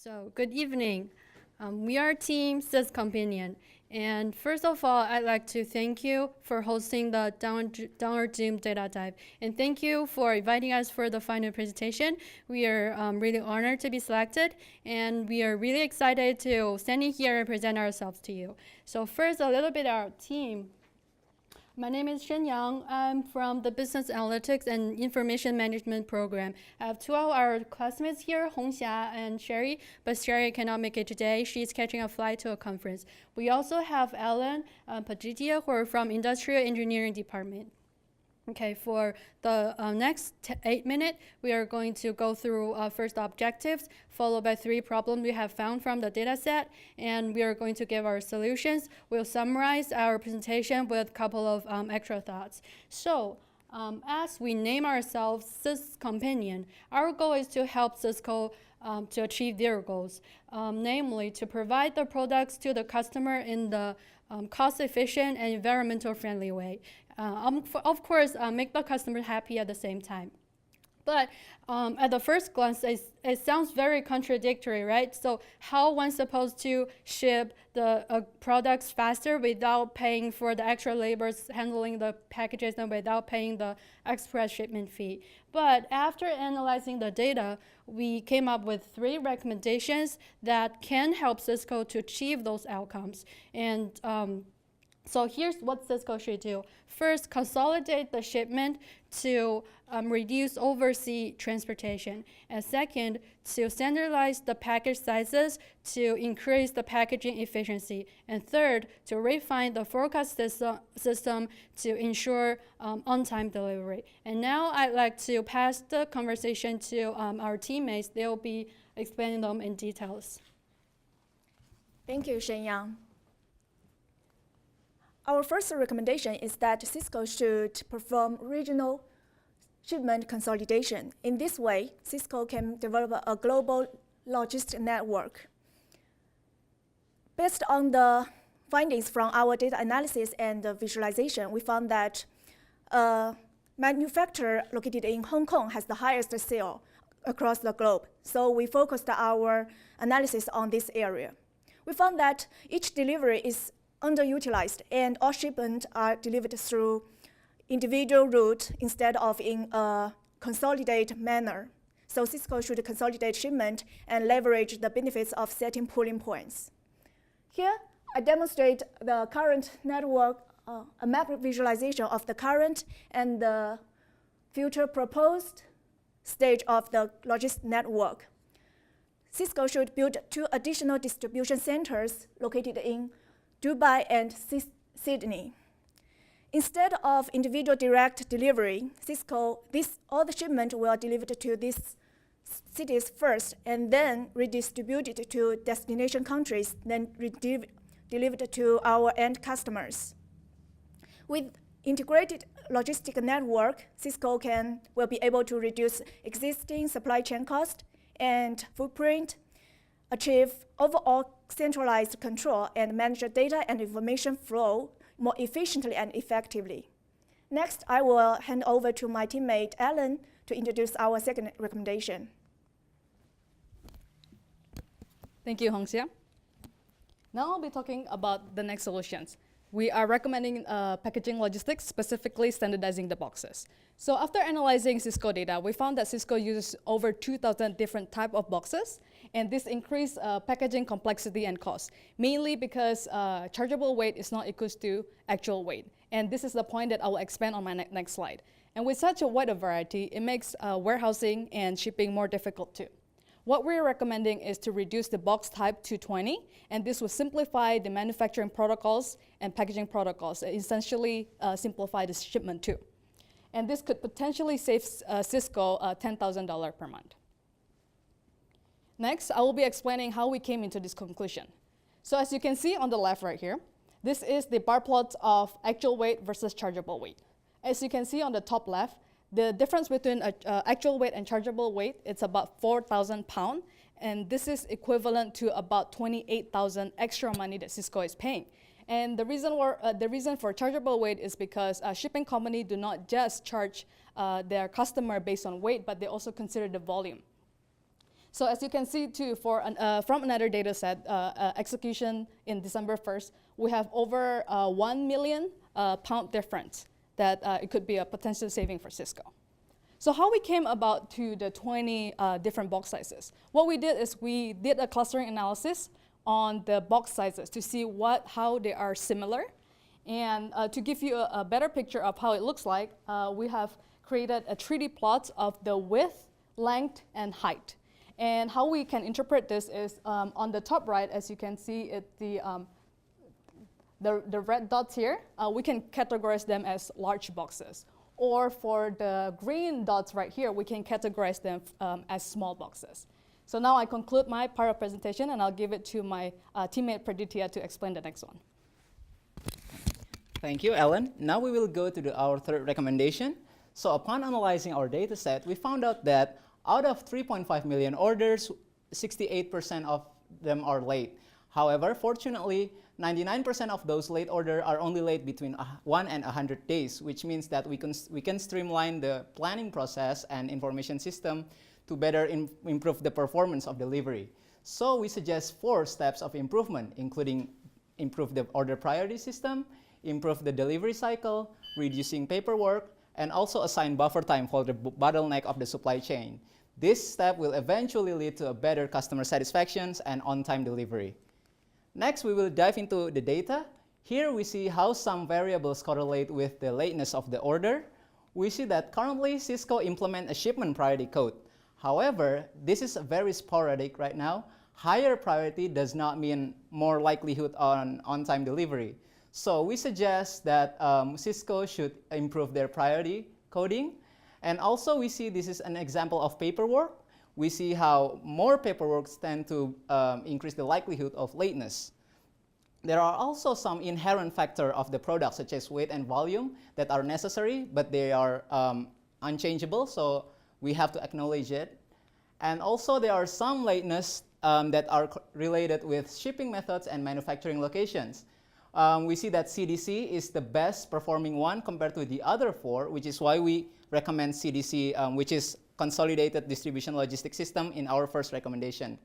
So, good evening. We are Team Sys Companion. And first of all, I'd like to thank you for hosting the Downward Zoom Data Dive. And thank you for inviting us for the final presentation. We are really honored to be selected. And we are really excited to stand in here and present ourselves to you. So first, a little bit about our team. My name is Shen Yang. I'm from the Business Analytics and Information Management program. I have two of our classmates here, Hongxia and Sherry, but Sherry cannot make it today. She's catching a flight to a conference. We also have Ellen Pajitia, who are from Industrial Engineering Department. Okay, for the next 8 minutes, we are going to go through first objectives, followed by 3 problems we have found from the data set, and we are going to give our solutions. We'll summarize our presentation with a couple of extra thoughts. So, as we name ourselves Sys Companion, our goal is to help Cisco to achieve their goals, namely to provide the products to the customer in the cost-efficient and environmental-friendly way. Of course, make the customer happy at the same time. But at the first glance, it sounds very contradictory, right? So how one's supposed to ship the products faster without paying for the extra labors handling the packages and without paying the express shipment fee? But after analyzing the data, we came up with 3 recommendations that can help Cisco to achieve those outcomes. And so here's what Cisco should do. First, consolidate the shipment to reduce overseas transportation. And second, to standardize the package sizes to increase the packaging efficiency. And third, to refine the forecast system to ensure on-time delivery. And now I'd like to pass the conversation to our teammates. They'll be explaining them in details. Thank you, Shenyang. Our first recommendation is that Cisco should perform regional shipment consolidation. In this way, Cisco can develop a global logistic network. Based on the findings from our data analysis and visualization, we found that a manufacturer located in Hong Kong has the highest sale across the globe. So we focused our analysis on this area. We found that each delivery is underutilized, and all shipments are delivered through individual route instead of in a consolidated manner. So Cisco should consolidate shipment and leverage the benefits of setting pooling points. Here, I demonstrate the current network, a map visualization of the current and the future proposed stage of the logistics network. Cisco should build 2 additional distribution centers located in Dubai and Sydney. Instead of individual direct delivery, all the shipment will delivered to these cities first and then redistributed to destination countries, then delivered to our end customers. With integrated logistic network, Cisco will be able to reduce existing supply chain cost and footprint, achieve overall centralized control, and manage data and information flow more efficiently and effectively. Next, I will hand over to my teammate, Ellen, to introduce our second recommendation. Thank you, Hongxia. Now I'll be talking about the next solutions. We are recommending packaging logistics, specifically standardizing the boxes. So after analyzing Cisco data, we found that Cisco uses over 2,000 different type of boxes, and this increased packaging complexity and cost, mainly because chargeable weight is not equal to actual weight. And this is the point that I will expand on my next slide. And with such a wide variety, it makes warehousing and shipping more difficult too. What we're recommending is to reduce the box type to 20, and this will simplify the manufacturing protocols and packaging protocols, and essentially simplify the shipment too. And this could potentially save Cisco $10,000 per month. Next, I will be explaining how we came into this conclusion. So as you can see on the left right here, this is the bar plot of actual weight versus chargeable weight. As you can see on the top left, the difference between actual weight and chargeable weight, it's about 4,000 pounds, and this is equivalent to about 28,000 extra money that Cisco is paying. And the reason for chargeable weight is because shipping companies do not just charge their customer based on weight, but they also consider the volume. So as you can see too, from another data set, execution in December 1st, we have over 1 million pound difference that it could be a potential saving for Cisco. So how we came about to the 20 different box sizes? What we did is we did a clustering analysis on the box sizes to see how they are similar. And to give you a better picture of how it looks like, we have created a 3D plot of the width, length, and height. And how we can interpret this is on the top right, as you can see, the red dots here, we can categorize them as large boxes. Or for the green dots right here, we can categorize them as small boxes. So now I conclude my part of presentation, and I'll give it to my teammate Praditya to explain the next one. Thank you, Ellen. Now we will go to our third recommendation. So upon analyzing our data set, we found out that out of 3.5 million orders, 68% of them are late. However, fortunately, 99% of those late orders are only late between 1 and 100 days, which means that we can streamline the planning process and information system to better improve the performance of delivery. So we suggest 4 steps of improvement, including improve the order priority system, improve the delivery cycle, reducing paperwork, and also assign buffer time for the bottleneck of the supply chain. This step will eventually lead to a better customer satisfaction and on-time delivery. Next, we will dive into the data. Here we see how some variables correlate with the lateness of the order. We see that currently Cisco implements a shipment priority code. However, this is very sporadic right now. Higher priority does not mean more likelihood on on-time delivery. So we suggest that Cisco should improve their priority coding. And also we see this is an example of paperwork. We see how more paperwork tend to increase the likelihood of lateness. There are also some inherent factors of the product, such as weight and volume, that are necessary, but they are unchangeable, so we have to acknowledge it. And also there are some lateness that are related with shipping methods and manufacturing locations. We see that CDC is the best performing one compared to the other 4, which is why we recommend CDC, which is Consolidated Distribution Logistics System, in our first recommendation.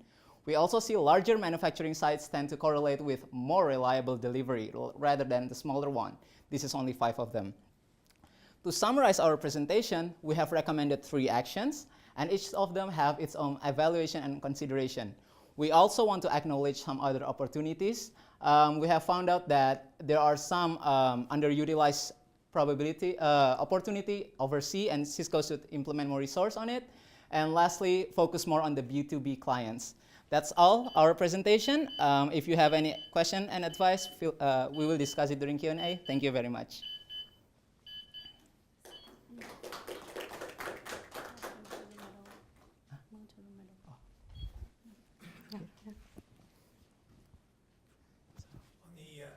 We also see larger manufacturing sites tend to correlate with more reliable delivery rather than the smaller one. This is only 5 of them. To summarize our presentation, we have recommended 3 actions, and each of them have its own evaluation and consideration. We also want to acknowledge some other opportunities. We have found out that there are some underutilized opportunity overseas, and Cisco should implement more resource on it. And lastly, focus more on the B2B clients. That's all our presentation. If you have any question and advice, we will discuss it during Q&A. Thank you very much.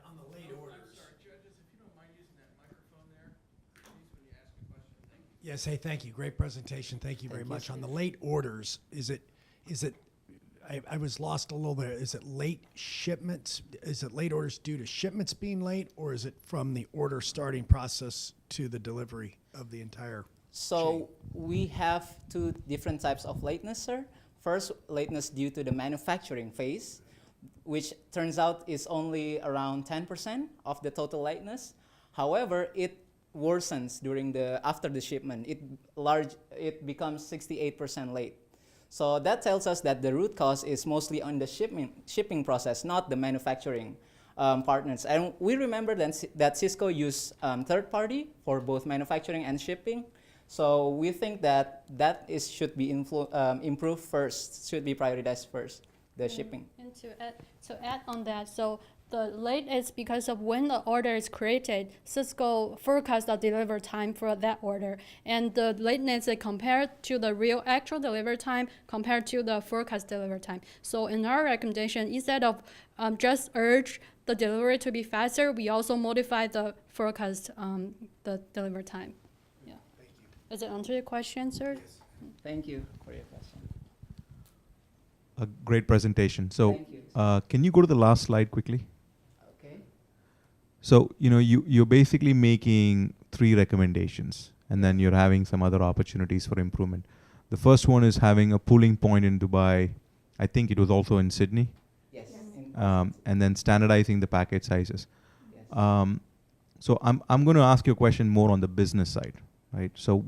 On the late orders. Sorry, judges, if you don't mind using that microphone there, please, when you ask a question. Thank you. Yes, hey, thank you. Great presentation. Thank you very Thank you. much. On the late orders, I was lost a little bit. Is it late shipments? Is it late orders due to shipments being late, or is it from the order starting process to the delivery of the entire chain? We have 2 different types of lateness, sir. First, lateness due to the manufacturing phase, which turns out is only around 10% of the total lateness. However, it worsens after the shipment. It becomes 68% late. So that tells us that the root cause is mostly on the shipping process, not the manufacturing partners. And we remember that Cisco used third party for both manufacturing and shipping. So we think that should be improved first, should be prioritized first, the shipping. And to add on that, so the late is because of when the order is created, Cisco forecasts the delivery time for that order. And the lateness is compared to the real actual delivery time compared to the forecast delivery time. So in our recommendation, instead of just urge the delivery to be faster, we also modify the forecast, the delivery time. Yeah. Thank you. Does it answer your question, sir? Yes. Thank you for your question. A great presentation. So, Thank you. can you go to the last slide quickly? Okay. So, you're basically making 3 recommendations, and then you're having some other opportunities for improvement. The first one is having a pooling point in Dubai. I think it was also in Sydney. Yes. And then standardizing the package sizes. Yes. So I'm going to ask you a question more on the business side, right? So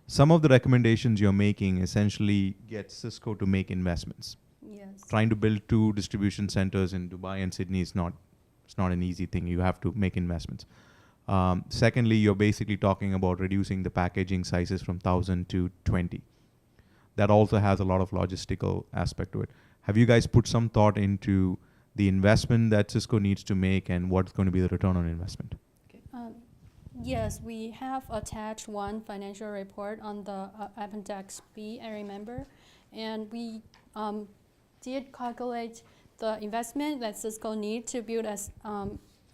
some of the recommendations you're making essentially get Cisco to make investments. Yes. Trying to build 2 distribution centers in Dubai and Sydney is not an easy thing. You have to make investments. Secondly, you're basically talking about reducing the packaging sizes from 1,000 to 20. That also has a lot of logistical aspect to it. Have you guys put some thought into the investment that Cisco needs to make and what's going to be the return on investment? Yes, we have attached one financial report on the Appendix B, I remember. And we did calculate the investment that Cisco needs to build a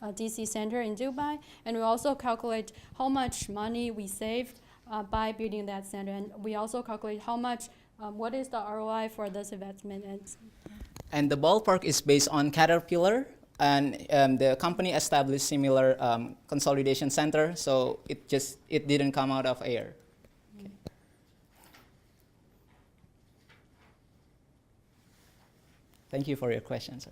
DC center in Dubai. And we also calculate how much money we saved by building that center. And we also calculate how much, what is the ROI for this investment. And the ballpark is based on Caterpillar, and the company established similar consolidation center, so it didn't come out of air. Okay. Thank you for your question, sir.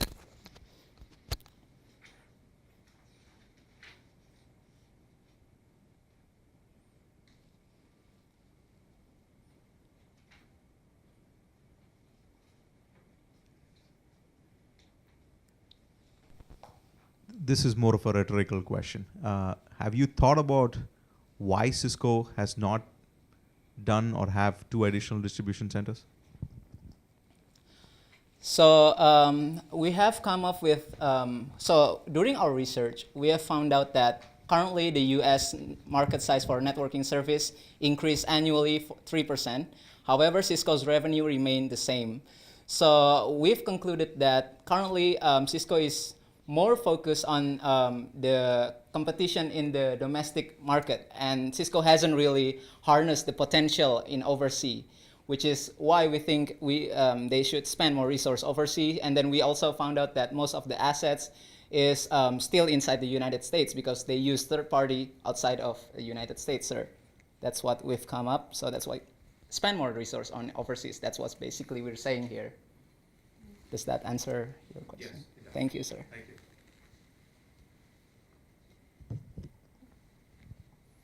This is more of a rhetorical question. Have you thought about why Cisco has not done or have 2 additional distribution centers? So we have come up with, so during our research, we have found out that currently the US market size for networking service increased annually 3%. However, Cisco's revenue remained the same. So we've concluded that currently Cisco is more focused on the competition in the domestic market, and Cisco hasn't really harnessed the potential in overseas, which is why we think they should spend more resource overseas. And then we also found out that most of the assets is still inside the United States because they use third party outside of the United States, sir. That's what we've come up, so that's why spend more resource on overseas. That's what basically we're saying here. Does that answer your question? Yes, it does. Thank you, sir. Thank you.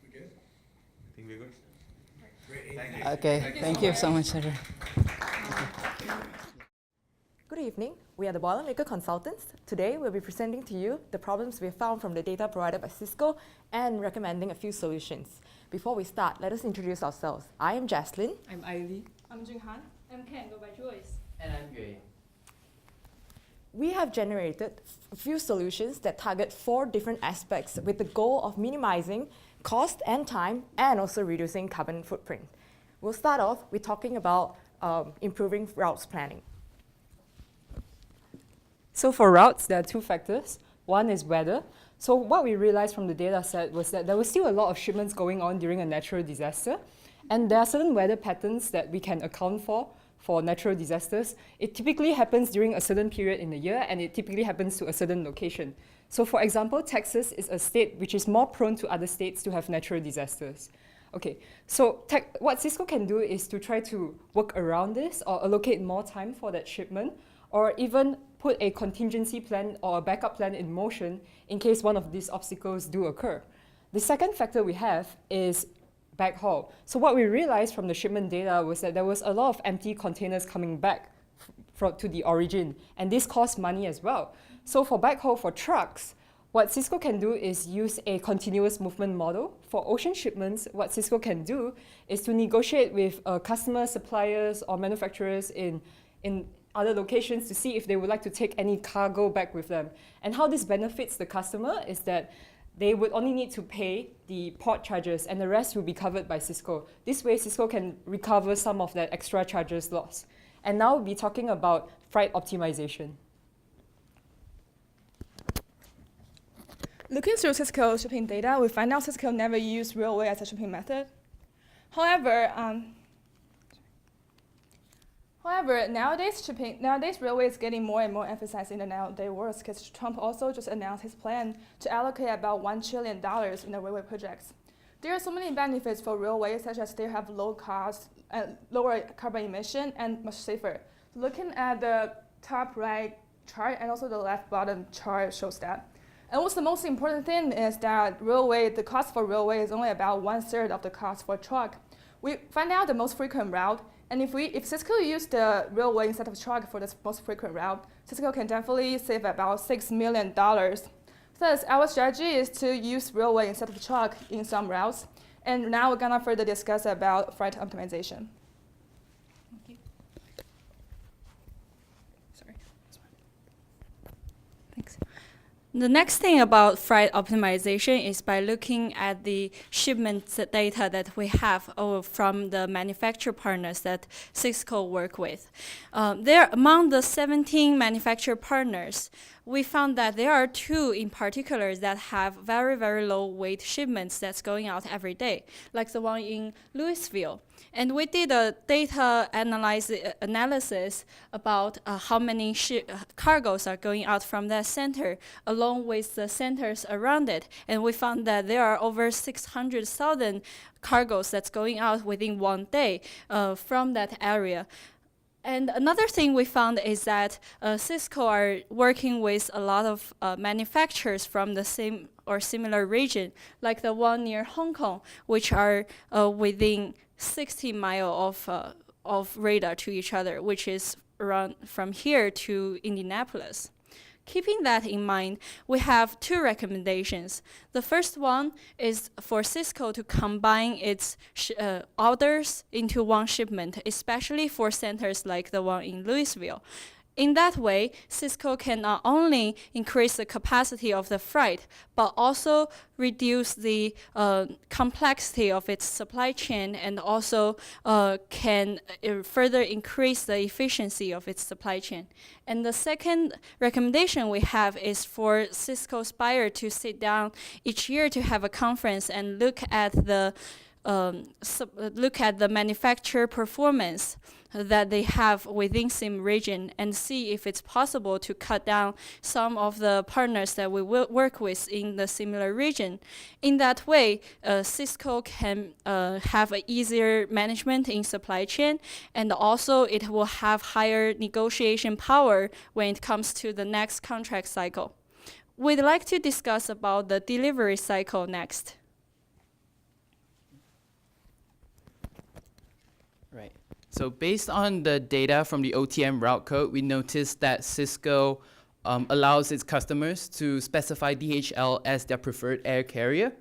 We good? I think we're good. Okay, thank you so much, sir. Good evening. We are the Boilermaker Consultants. Today, we'll be presenting to you the problems we have found from the data provided by Cisco and recommending a few solutions. Before we start, let us introduce ourselves. I am Jaslyn. I'm Ailey. I'm Jinghan. I'm Ken, go by Joyce. And I'm Yue. We have generated a few solutions that target 4 different aspects with the goal of minimizing cost and time and also reducing carbon footprint. We'll start off with talking about improving routes planning. So for routes, there are 2 factors. One is weather. So what we realized from the data set was that there was still a lot of shipments going on during a natural disaster. And there are certain weather patterns that we can account for natural disasters. It typically happens during a certain period in the year, and it typically happens to a certain location. So for example, Texas is a state which is more prone to other states to have natural disasters. Okay, so what Cisco can do is to try to work around this or allocate more time for that shipment, or even put a contingency plan or a backup plan in motion in case one of these obstacles do occur. The second factor we have is backhaul. So what we realized from the shipment data was that there was a lot of empty containers coming back to the origin, and this costs money as well. So for backhaul for trucks, what Cisco can do is use a continuous movement model. For ocean shipments, what Cisco can do is to negotiate with customers, suppliers, or manufacturers in other locations to see if they would like to take any cargo back with them. And how this benefits the customer is that they would only need to pay the port charges, and the rest will be covered by Cisco. This way, Cisco can recover some of that extra charges lost. And now we'll be talking about freight optimization. Looking through Cisco shipping data, we find out Cisco never used railway as a shipping method. However, nowadays railway is getting more and more emphasized in the nowadays world, because Trump also just announced his plan to allocate about $1 trillion in the railway projects. There are so many benefits for railways, such as they have low cost, lower carbon emission and much safer. Looking at the top right chart and also the left bottom chart shows that. And what's the most important thing is that the cost for railway is only about 1/3 of the cost for truck. We find out the most frequent route, and if Cisco used the railway instead of truck for this most frequent route, Cisco can definitely save about $6 million. Thus, our strategy is to use railway instead of truck in some routes. And now we're gonna further discuss about freight optimization. Thank you. Sorry. Thanks. The next thing about freight optimization is by looking at the shipment data that we have from the manufacturer partners that Cisco work with. Among the 17 manufacturer partners, we found that there are 2 in particular that have very, very low weight shipments that's going out every day, like the one in Louisville. And we did a data analysis about how many cargoes are going out from that center, along with the centers around it. And we found that there are over 600,000 cargoes that's going out within one day from that area. And another thing we found is that Cisco are working with a lot of manufacturers from the same or similar region, like the one near Hong Kong, which are within 60 miles of radar to each other, which is around from here to Indianapolis. Keeping that in mind, we have 2 recommendations. The first one is for Cisco to combine its orders into one shipment, especially for centers like the one in Louisville. In that way, Cisco can not only increase the capacity of the freight, but also reduce the complexity of its supply chain and also can further increase the efficiency of its supply chain. And the second recommendation we have is for Cisco's buyer to sit down each year to have a conference and look at the manufacturer performance that they have within same region and see if it's possible to cut down some of the partners that we will work with in the similar region. In that way, Cisco can have an easier management in supply chain, and also it will have higher negotiation power when it comes to the next contract cycle. We'd like to discuss about the delivery cycle next. Right. So based on the data from the OTM route code, we noticed that Cisco allows its customers to specify DHL as their preferred air carrier.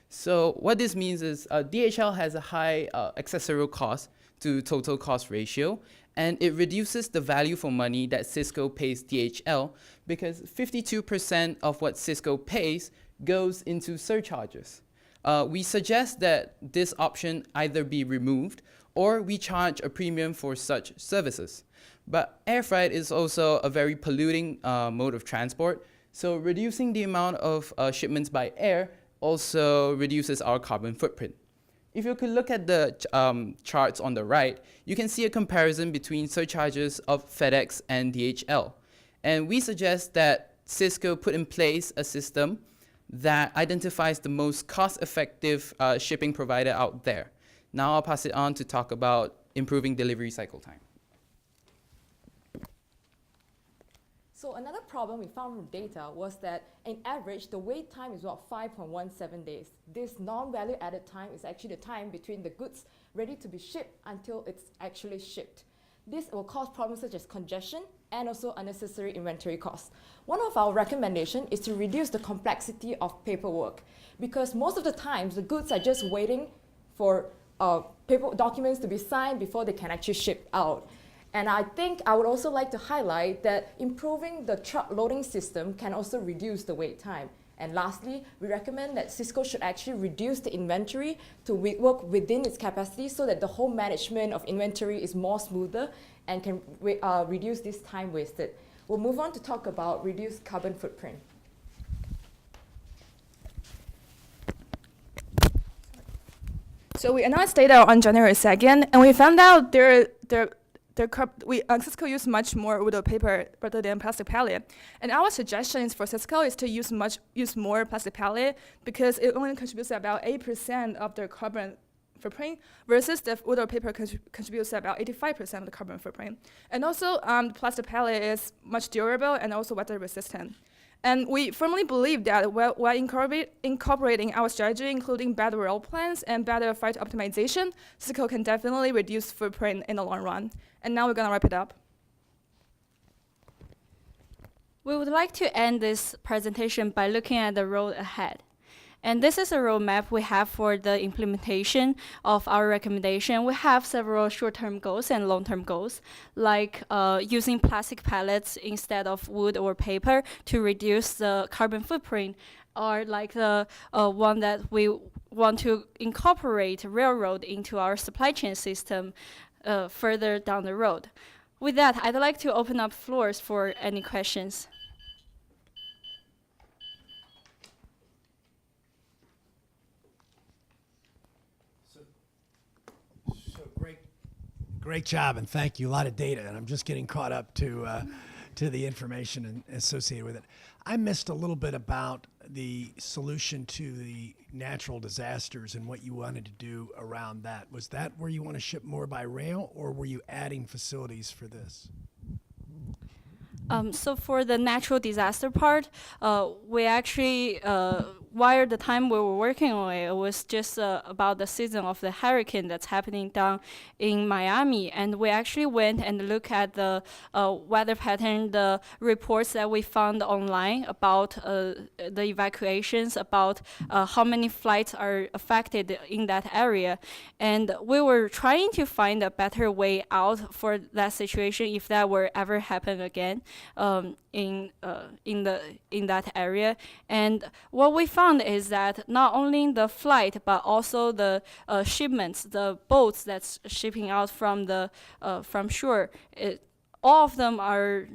So what this means is DHL has a high accessorial cost to total cost ratio, and it reduces the value for money that Cisco pays DHL because 52% of what Cisco pays goes into surcharges. We suggest that this option either be removed or we charge a premium for such services. But air freight is also a very polluting mode of transport, so reducing the amount of shipments by air also reduces our carbon footprint. If you could look at the charts on the right, you can see a comparison between surcharges of FedEx and DHL. And we suggest that Cisco put in place a system that identifies the most cost-effective shipping provider out there. Now I'll pass it on to talk about improving delivery cycle time. So another problem we found from data was that in average, the wait time is about 5.17 days. This non-value added time is actually the time between the goods ready to be shipped until it's actually shipped. This will cause problems such as congestion and also unnecessary inventory costs. One of our recommendations is to reduce the complexity of paperwork because most of the times the goods are just waiting for paper documents to be signed before they can actually ship out. And I think I would also like to highlight that improving the truck loading system can also reduce the wait time. And lastly, we recommend that Cisco should actually reduce the inventory to work within its capacity so that the whole management of inventory is more smoother and can reduce this time wasted. We'll move on to talk about reduced carbon footprint. So we announced data on January 2nd, and we found out Cisco used much more wood or paper rather than plastic pellet. And our suggestions for Cisco is to use more plastic pellet because it only contributes about 8% of their carbon footprint, versus the wood or paper contributes about 85% of the carbon footprint. And also, the plastic pellet is much durable and also weather resistant. And we firmly believe that while incorporating our strategy, including better road plans and better freight optimization, Cisco can definitely reduce footprint in the long run. And now we're gonna wrap it up. We would like to end this presentation by looking at the road ahead. And this is a roadmap we have for the implementation of our recommendation. We have several short-term goals and long-term goals, like using plastic pellets instead of wood or paper to reduce the carbon footprint, or like the one that we want to incorporate railroad into our supply chain system further down the road. With that, I'd like to open up floors for any questions. Great job, and thank you. A lot of data, and I'm just getting caught up to the information associated with it. I missed a little bit about the solution to the natural disasters and what you wanted to do around that. Was that where you want to ship more by rail, or were you adding facilities for this? So for the natural disaster part, we actually, while the time we were working on it, it was just about the season of the hurricane that's happening down in Miami. And we actually went and looked at the weather pattern, the reports that we found online about the evacuations, about how many flights are affected in that area. And we were trying to find a better way out for that situation if that were ever happen again. In that area, and what we found is that not only the flight but also the shipments, the boats that's shipping out from the from shore, all of them are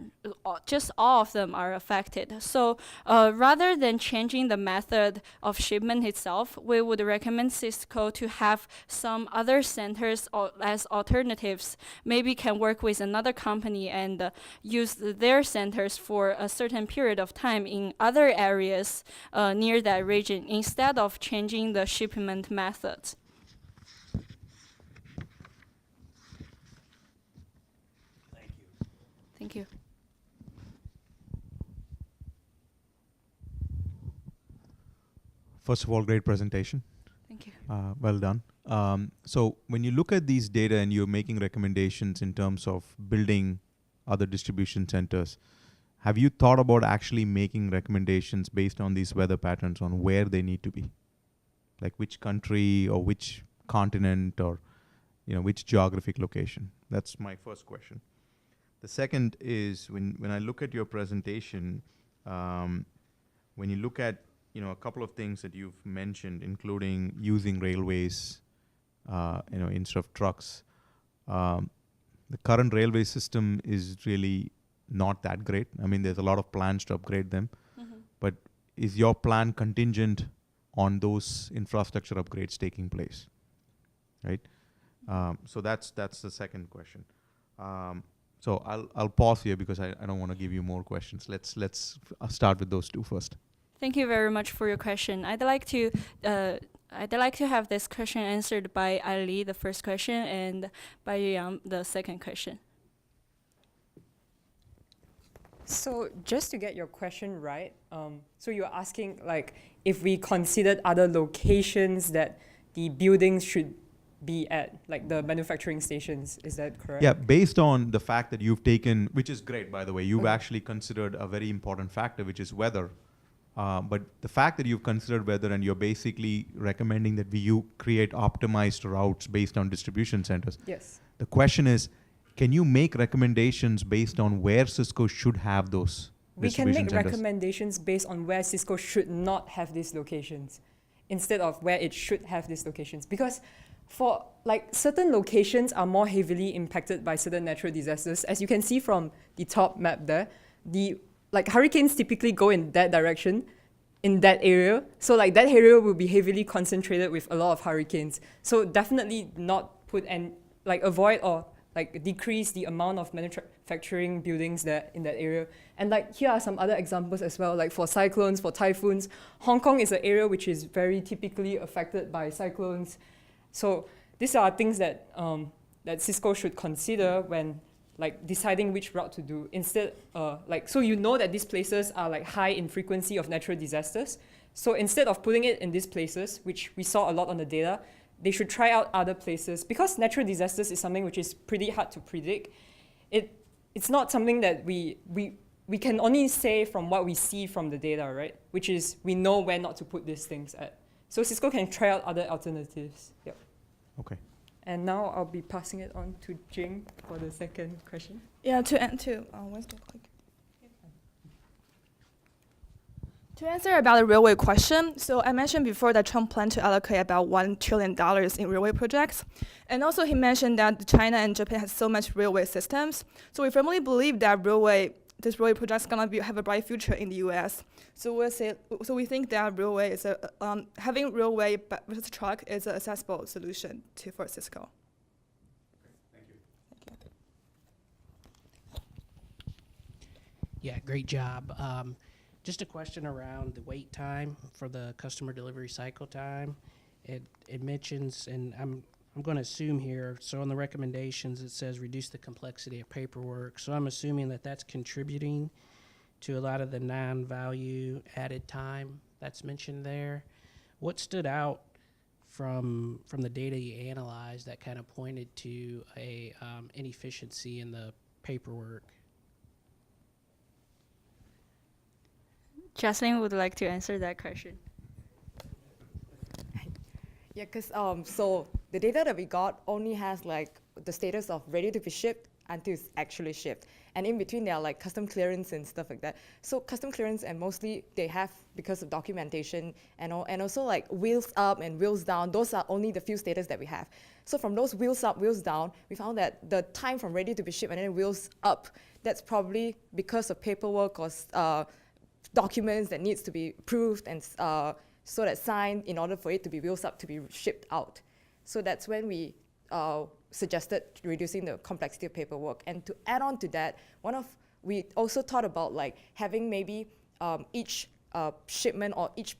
affected. So rather than changing the method of shipment itself, we would recommend Cisco to have some other centers as alternatives. Maybe can work with another company and use their centers for a certain period of time in other areas near that region instead of changing the shipment methods. Thank you. First of all, great presentation. Thank you. Well done. So when you look at these data and you're making recommendations in terms of building other distribution centers, have you thought about actually making recommendations based on these weather patterns on where they need to be? Like which country or which continent or which geographic location? That's my first question. The second is when I look at your presentation, when you look at a couple of things that you've mentioned, including using railways, instead of trucks, the current railway system is really not that great. I mean, there's a lot of plans to upgrade them, but is your plan contingent on those infrastructure upgrades taking place, right? So that's the second question. So I'll pause here because I don't want to give you more questions. Let's start with those two first. Thank you very much for your question. I'd like to have this question answered by Ali, the first question, and by Yang, the second question. So just to get your question right, so you're asking like if we considered other locations that the buildings should be at, like the manufacturing stations, is that correct? Yeah, based on the fact that you've taken, which is great by the way, you've actually considered a very important factor, which is weather. But the fact that you've considered weather and you're basically recommending that you create optimized routes based on distribution centers. Yes. The question is, can you make recommendations based on where Cisco should have those distribution centers? We can make recommendations based on where Cisco should not have these locations instead of where it should have these locations. Because for like certain locations are more heavily impacted by certain natural disasters. As you can see from the top map there, like hurricanes typically go in that direction, in that area. So like that area will be heavily concentrated with a lot of hurricanes. So definitely not put and like avoid or like decrease the amount of manufacturing buildings there in that area. And like here are some other examples as well, like for cyclones, for typhoons. Hong Kong is an area which is very typically affected by cyclones. So these are things that that Cisco should consider when like deciding which route to do. Instead, so you know that these places are like high in frequency of natural disasters. So instead of putting it in these places, which we saw a lot on the data, they should try out other places. Because natural disasters is something which is pretty hard to predict. It's not something that we can only say from what we see from the data, right? Which is we know where not to put these things at. So Cisco can try out other alternatives. Yep. Okay. And now I'll be passing it on to Jing for the second question. Yeah, to answer, where's the click? To answer about the railway question, so I mentioned before that Trump planned to allocate about $1 trillion in railway projects. And also he mentioned that China and Japan have so much railway systems. So we firmly believe that this railway project is going to have a bright future in the US. So we think that railway is having railway versus truck is an accessible solution for Cisco. Thank you. Yeah, great job. Just a question around the wait time for the customer delivery cycle time. It mentions, and I'm going to assume here, so on the recommendations it says reduce the complexity of paperwork. So I'm assuming that that's contributing to a lot of the non-value added time that's mentioned there. What stood out from the data you analyzed that kind of pointed to a inefficiency in the paperwork? Jocelyn would like to answer that question. Yeah, because so the data that we got only has like the status of ready to be shipped until it's actually shipped. And in between there are like custom clearance and stuff like that. So custom clearance, and mostly they have because of documentation and also like wheels up and wheels down. Those are only the few status that we have. So from those wheels up, wheels down, we found that the time from ready to be shipped and then wheels up, that's probably because of paperwork or documents that needs to be approved and so that signed in order for it to be wheels up to be shipped out. So that's when we suggested reducing the complexity of paperwork. And to add on to that, we also thought about like having maybe each shipment or each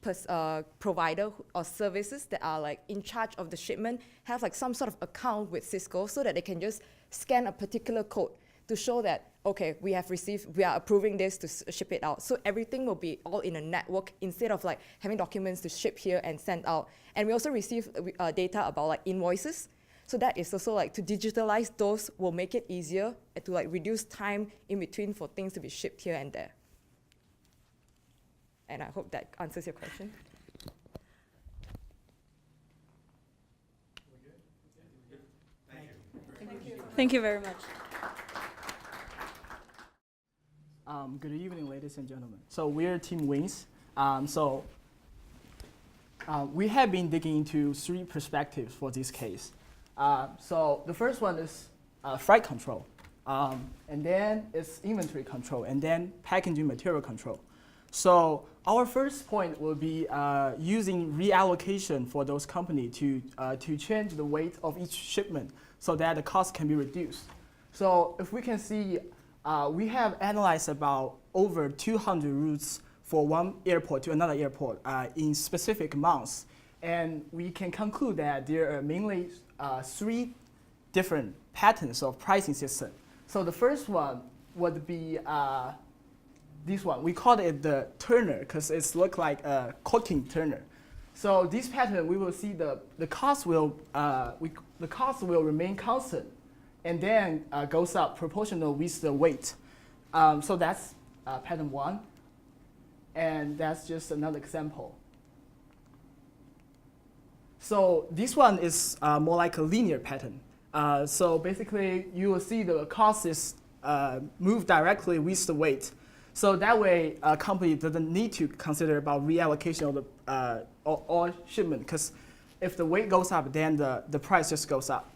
provider or services that are like in charge of the shipment have like some sort of account with Cisco so that they can just scan a particular code to show that, okay, we are approving this to ship it out. So everything will be all in a network instead of like having documents to ship here and send out. And we also receive data about like invoices. So that is also like to digitalize those will make it easier to like reduce time in between for things to be shipped here and there. And I hope that answers your question. Thank you very much. Good evening, ladies and gentlemen. So we're Team Wings. We have been digging into three perspectives for this case. So the first one is freight control, and then it's inventory control, and then packaging material control. So our first point will be using reallocation for those companies to change the weight of each shipment so that the cost can be reduced. So if we can see, we have analyzed about over 200 routes for one airport to another airport in specific months. And we can conclude that there are mainly three different patterns of pricing system. So the first one would be this one. We call it the Turner because it's look like a cooking Turner. So this pattern, we will see the cost will remain constant, and then goes up proportional with the weight. So that's pattern one, and that's just another example. So this one is more like a linear pattern. So basically, you will see the cost is move directly with the weight. So that way, a company doesn't need to consider about reallocation of the all shipment, because if the weight goes up, then the price just goes up.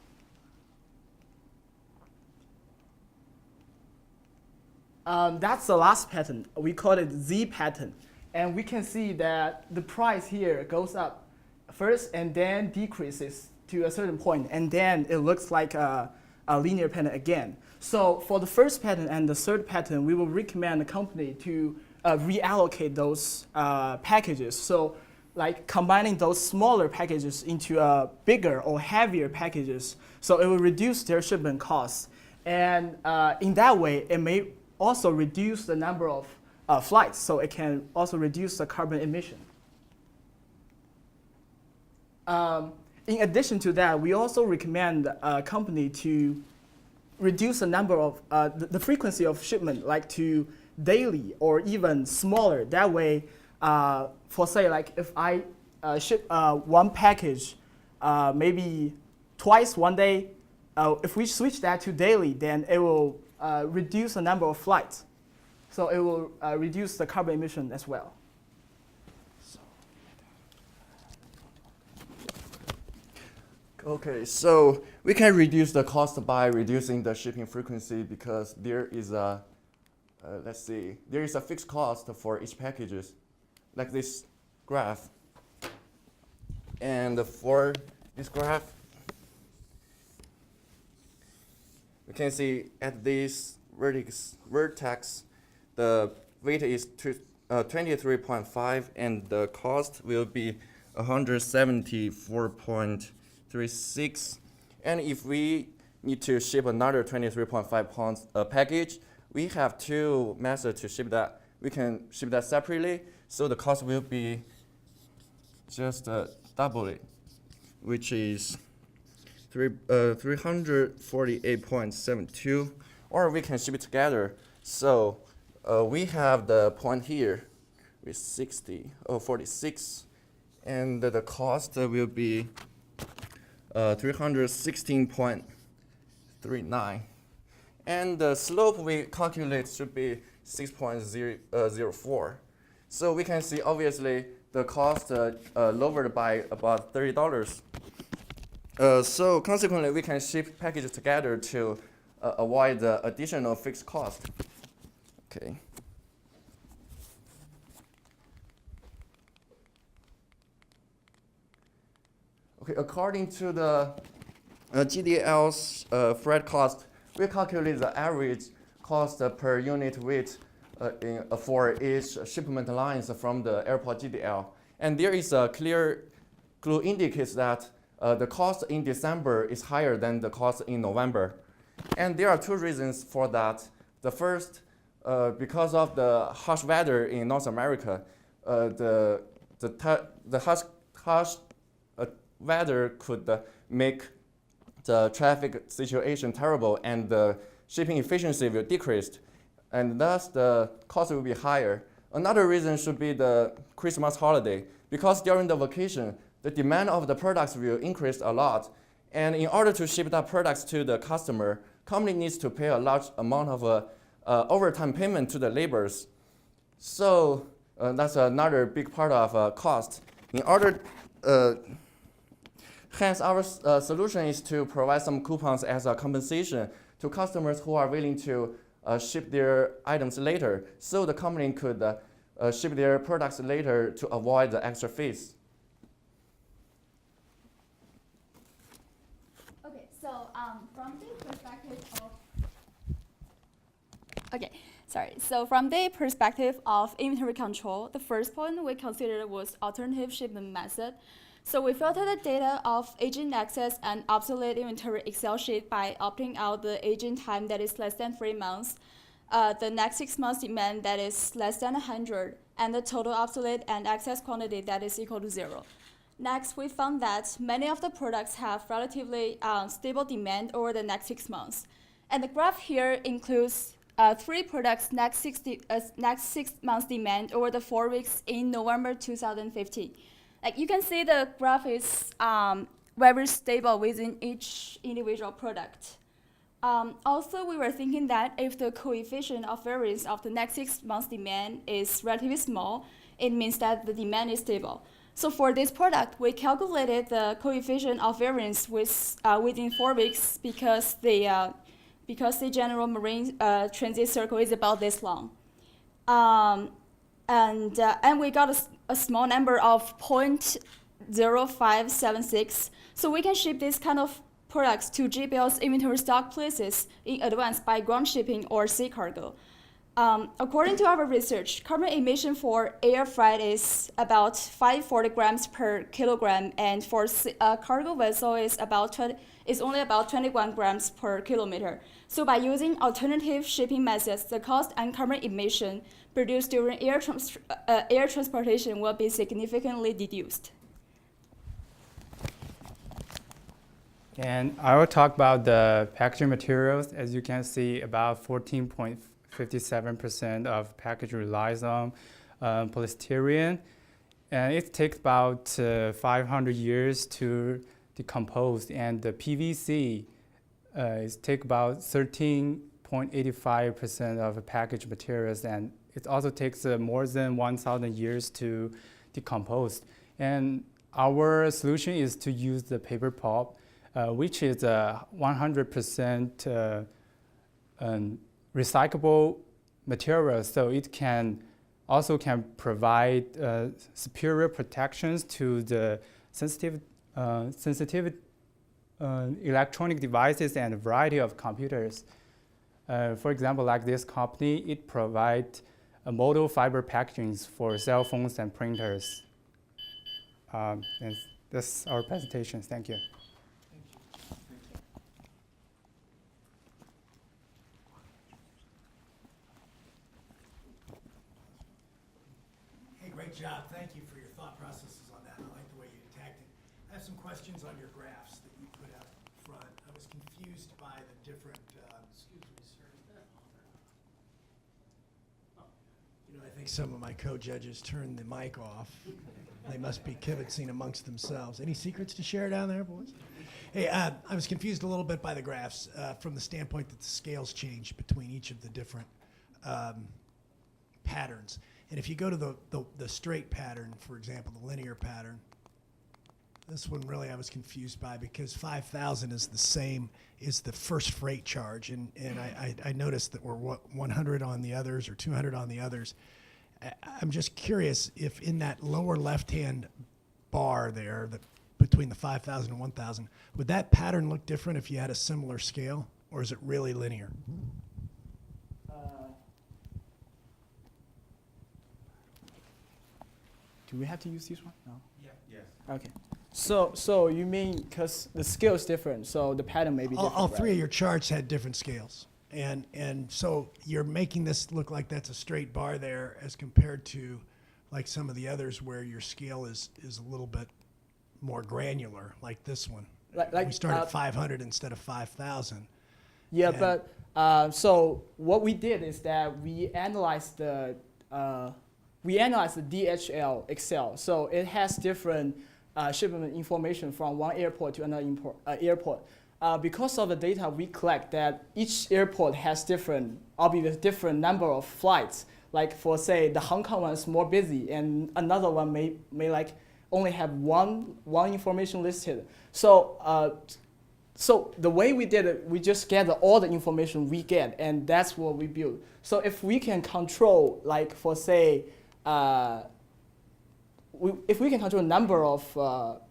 That's the last pattern. We call it Z pattern. And we can see that the price here goes up first and then decreases to a certain point, and then it looks like a linear pattern again. So for the first pattern and the third pattern, we will recommend the company to reallocate those packages. So like combining those smaller packages into bigger or heavier packages, so it will reduce their shipment costs. And in that way, it may also reduce the number of flights, so it can also reduce the carbon emission. In addition to that, we also recommend a company to reduce the number of the frequency of shipment, like to daily or even smaller. That way, for say, like if I ship one package maybe twice one day, if we switch that to daily, then it will reduce the number of flights. So it will reduce the carbon emission as well. Okay, so we can reduce the cost by reducing the shipping frequency because there is a, let's see, there is a fixed cost for each packages, like this graph. And for this graph, we can see at this vertex, the weight is 23.5 and the cost will be 174.36. And if we need to ship another 23.5 pounds package, we have two methods to ship that. We can ship that separately, so the cost will be just double it, which is 348.72, or we can ship it together. So we have the point here with 46, and the cost will be 316.39. And the slope we calculate should be 6.04. So we can see obviously the cost lowered by about $30. So consequently, we can ship packages together to avoid the additional fixed cost. Okay. Okay, according to the GDL's freight cost, we calculate the average cost per unit weight for each shipment lines from the airport GDL. And there is a clear clue indicates that the cost in December is higher than the cost in November. And there are two reasons for that. The first, because of the harsh weather in North America, the harsh weather could make the traffic situation terrible and the shipping efficiency will decrease, and thus the cost will be higher. Another reason should be the Christmas holiday, because during the vacation, the demand of the products will increase a lot, and in order to ship that products to the customer, company needs to pay a large amount of overtime payment to the laborers. So that's another big part of cost. In order, hence our solution is to provide some coupons as a compensation to customers who are willing to ship their items later, so the company could ship their products later to avoid the extra fees. Okay, so from the perspective of inventory control, the first point we considered was alternative shipment method. So we filtered the data of agent access and obsolete inventory Excel sheet by opting out the agent time that is less than 3 months, the next 6 months demand that is less than 100, and the total obsolete and excess quantity that is equal to 0. Next, we found that many of the products have relatively stable demand over the next 6 months. And the graph here includes 3 products next 6 months demand over the 4 weeks in November 2015. Like you can see, the graph is very stable within each individual product. Also, we were thinking that if the coefficient of variance of the next 6 months demand is relatively small, it means that the demand is stable. So for this product, we calculated the coefficient of variance within 4 weeks because the general marine transit circle is about this long. And we got a small number of 0.0576. So we can ship this kind of products to GPL's inventory stock places in advance by ground shipping or sea cargo. According to our research, carbon emission for air freight is about 540 grams per kilogram, and for a cargo vessel is only about 21 grams per kilometer. So by using alternative shipping methods, the cost and carbon emission produced during air transportation will be significantly reduced. And I will talk about the packaging materials. As you can see, about 14.57% of package relies on polystyrene. And it takes about 500 years to decompose. And the PVC take about 13.85% of package materials. And it also takes more than 1,000 years to decompose. And our solution is to use the paper pulp, which is 100% recyclable material, so it can provide superior protections to the sensitive electronic devices and a variety of computers. For example, like this company, it provides molded fiber packagings for cell phones and printers. And that's our presentation. Thank you. Great job. Thank you for your thought processes on that. I like the way you attacked it. I have some questions on your graphs that you put out front. I was confused by the different, excuse me, sir. You know, I think some of my co-judges turned the mic off. They must be kibitzing amongst themselves. Any secrets to share down there, boys? Hey, I was confused a little bit by the graphs from the standpoint that the scales change between each of the different patterns. And if you go to the straight pattern, for example, the linear pattern, this one really I was confused by because 5,000 is the same as the first freight charge. And I noticed that we're 100 on the others or 200 on the others. I'm just curious if in that lower left-hand bar there, between the 5,000 and 1,000, would that pattern look different if you had a similar scale, or is it really linear? Do we have to use this one? No. Yeah. Yes. Okay. So you mean because the scale is different, so the pattern may be different. All three of your charts had different scales, and so you're making this look like that's a straight bar there, as compared to like some of the others where your scale is a little bit more granular, like this one. Like we start at 500 instead of 5,000. Yeah, but so what we did is that we analyzed the DHL Excel. So it has different shipment information from one airport to another airport. Because of the data we collect, that each airport has different number of flights. Like for say the Hong Kong one is more busy, and another one may like only have one information listed. So so the way we did it, we just gather all the information we get, and that's what we build. So if we can control, like for say, if we can control a number of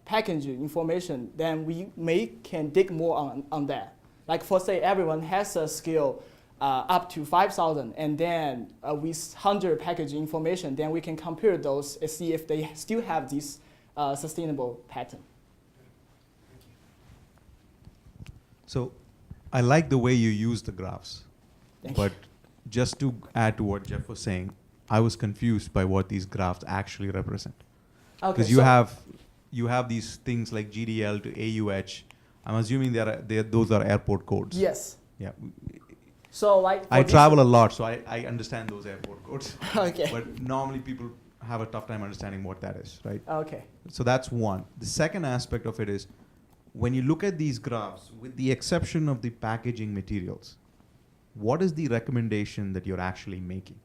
packaging information, then we can dig more on that. Like for say, everyone has a scale up to 5,000, and then with 100 packaging information, then we can compare those and see if they still have this sustainable pattern. So I like the way you use the graphs, but just to add to what Jeff was saying, I was confused by what these graphs actually represent. Because you have these things like GDL to AUH. I'm assuming those are airport codes. Yes. Yeah. So like I travel a lot, so I understand those airport codes. Okay. But normally people have a tough time understanding what that is, right? Okay. So that's one. The second aspect of it is, when you look at these graphs, with the exception of the packaging materials, what is the recommendation that you're actually making?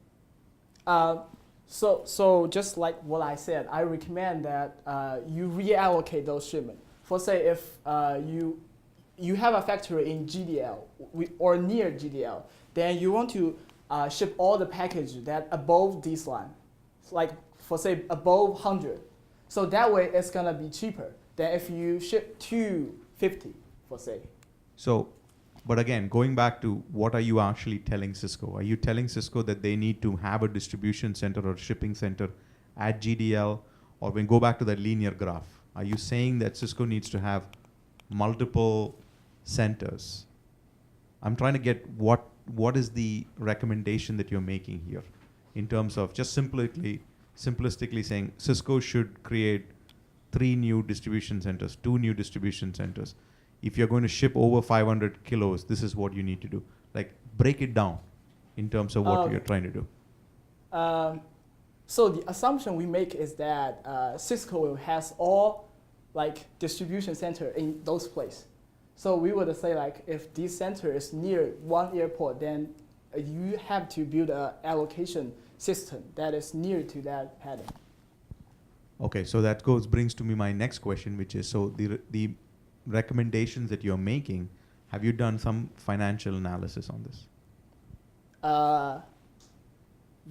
So just like what I said, I recommend that you reallocate those shipments. For say if you have a factory in GDL or near GDL, then you want to ship all the packages that above this line, like for say above 100. So that way it's gonna be cheaper than if you ship 250, for say. So But again, going back to what are you actually telling Cisco? Are you telling Cisco that they need to have a distribution center or shipping center at GDL? Or when go back to that linear graph, are you saying that Cisco needs to have multiple centers? I'm trying to get what is the recommendation that you're making here in terms of just simplistically saying Cisco should create 3 new distribution centers, 2 new distribution centers. If you're going to ship over 500 kilos, this is what you need to do. Like, break it down in terms of what you're trying to do. So the assumption we make is that Cisco has all like distribution center in those places. So we would say like if this center is near one airport, then you have to build an allocation system that is near to that pattern. Okay, so that brings to me my next question, which is, so the recommendations that you're making, have you done some financial analysis on this?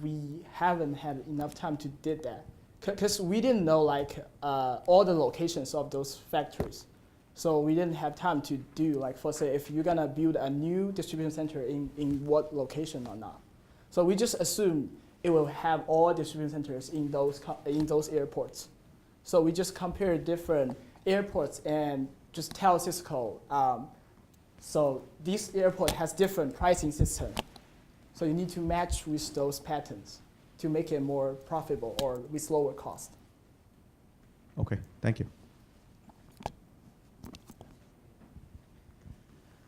We haven't had enough time to did that because we didn't know like all the locations of those factories. So we didn't have time to do like, for say, if you're gonna build a new distribution center in what location or not. So we just assume it will have all distribution centers in those airports. So we just compare different airports and just tell Cisco, so this airport has different pricing system. So you need to match with those patterns to make it more profitable or with lower cost. Okay, thank you.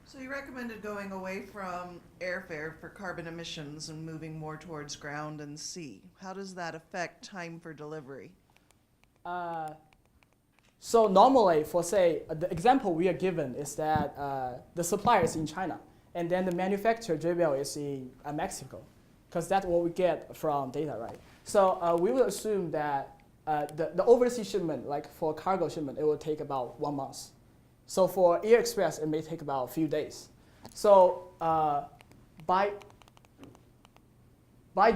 So you recommended going away from airfare for carbon emissions and moving more towards ground and sea. How does that affect time for delivery? So normally, for say, the example we are given is that the supplier is in China, and then the manufacturer, JBL, is in Mexico, because that's what we get from data, right? So we will assume that the overseas shipment, like for cargo shipment, it will take about 1 month. So for Air Express, it may take about a few days. So by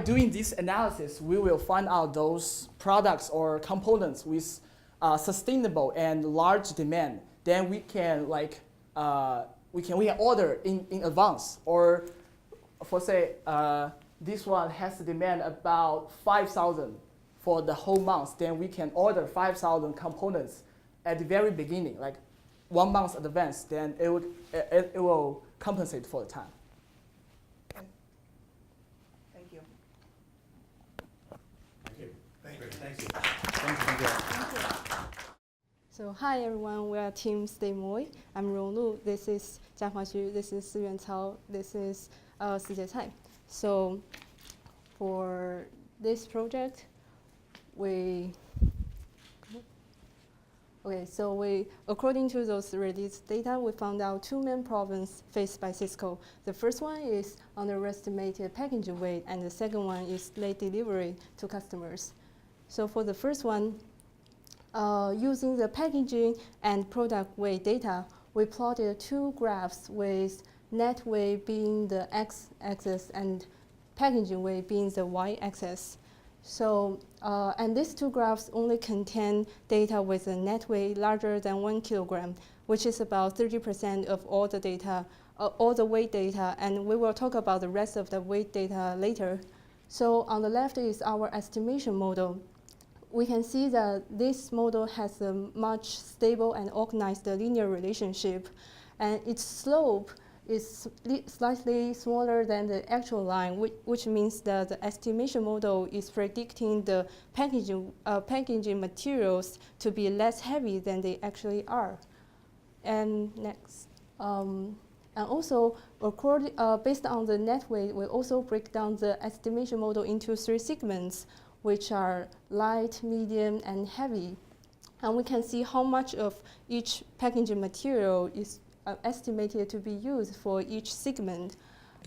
doing this analysis, we will find out those products or components with sustainable and large demand. Then we can like we can order in advance. Or for say this one has to demand about 5,000 for the whole month. Then we can order 5,000 components at the very beginning, like 1 month in advance. Then it will compensate for the time. Okay. Thank you. Thank you. Thank you. Thank you. So hi everyone, we are Team Stay Moy. I'm Ronglu. This is Jianhua Xu. This is Si Yuancao. This is Sijie Cai. So for this project, according to those released data, we found out 2 main problems faced by Cisco. The first one is underestimated packaging weight, and the second one is late delivery to customers. So for the first one, using the packaging and product weight data, we plotted 2 graphs with net weight being the x-axis and packaging weight being the y-axis. So, and these 2 graphs only contain data with a net weight larger than 1 kilogram, which is about 30% of all the data, all the weight data, and we will talk about the rest of the weight data later. So on the left is our estimation model. We can see that this model has a much stable and organized linear relationship, and its slope is slightly smaller than the actual line, which means that the estimation model is predicting the packaging materials to be less heavy than they actually are. And next. And also, based on the net weight, we also break down the estimation model into 3 segments, which are light, medium, and heavy. And we can see how much of each packaging material is estimated to be used for each segment.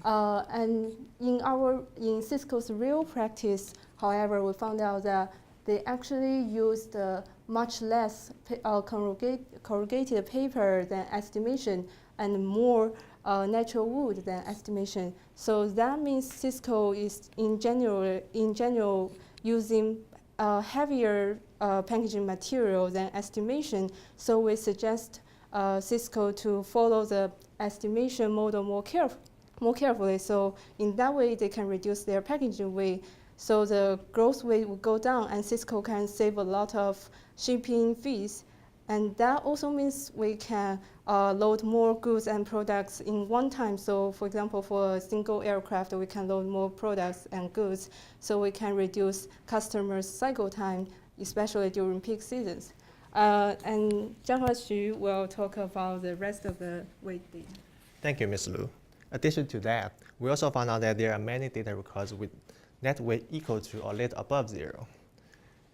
And in Cisco's real practice, however, we found out that they actually used much less corrugated paper than estimation and more natural wood than estimation. So that means Cisco is in general using heavier packaging material than estimation. So we suggest Cisco to follow the estimation model more carefully. So in that way, they can reduce their packaging weight. So the gross weight will go down, and Cisco can save a lot of shipping fees. And that also means we can load more goods and products in one time. So for example, for a single aircraft, we can load more products and goods. So we can reduce customers' cycle time, especially during peak seasons. And Zhanghua Xu will talk about the rest of the weight data. Thank you, Ms. Lu. In addition to that, we also found out that there are many data records with net weight equal to or little above 0.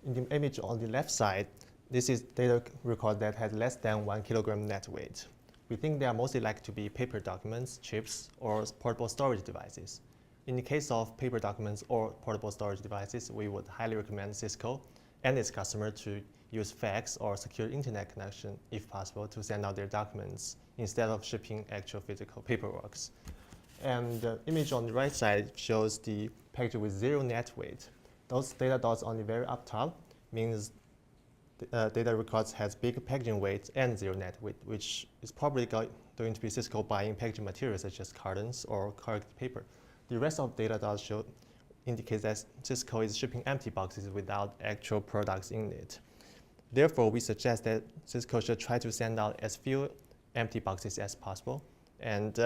In the image on the left side, this is data record that has less than 1 kilogram net weight. We think they are mostly likely to be paper documents, chips, or portable storage devices. In the case of paper documents or portable storage devices, we would highly recommend Cisco and its customer to use fax or secure internet connection, if possible, to send out their documents instead of shipping actual physical paperwork. And the image on the right side shows the package with 0 net weight. Those data dots on the very up top means data records has big packaging weight and 0 net weight, which is probably going to be Cisco buying packaging materials such as cartons or corrugated paper. The rest of data dots indicate that Cisco is shipping empty boxes without actual products in it. Therefore, we suggest that Cisco should try to send out as few empty boxes as possible, and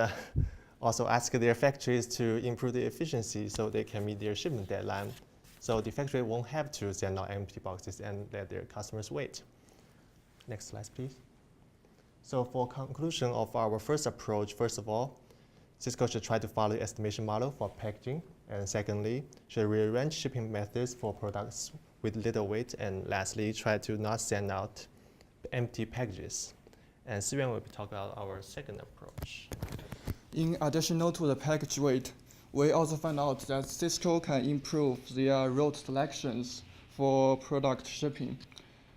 also ask their factories to improve the efficiency so they can meet their shipment deadline. So the factory won't have to send out empty boxes and let their customers wait. Next slide, please. So for conclusion of our first approach, first of all, Cisco should try to follow the estimation model for packaging. And secondly, should rearrange shipping methods for products with little weight. And lastly, try to not send out empty packages. And Siyuan will be talking about our second approach. In addition to the package weight, we also found out that Cisco can improve their route selections for product shipping.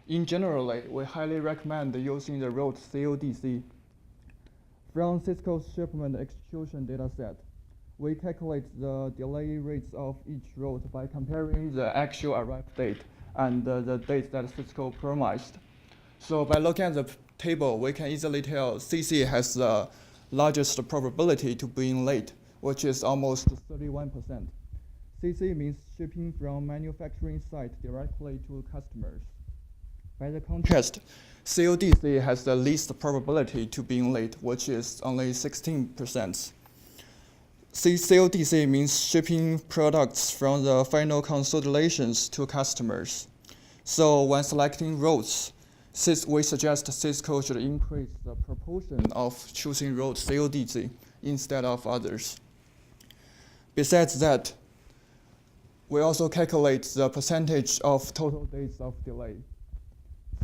In general, we highly recommend using the route CODC. From Cisco's shipment execution dataset, we calculate the delay rates of each route by comparing the actual arrival date and the date that Cisco promised. So by looking at the table, we can easily tell CC has the largest probability to being late, which is almost 31%. CC means shipping from manufacturing site directly to customers. By the contrast, CODC has the least probability to being late, which is only 16%. CODC means shipping products from the final consolidations to customers. So when selecting routes, we suggest Cisco should increase the proportion of choosing route CODC instead of others. Besides that, we also calculate the percentage of total days of delay.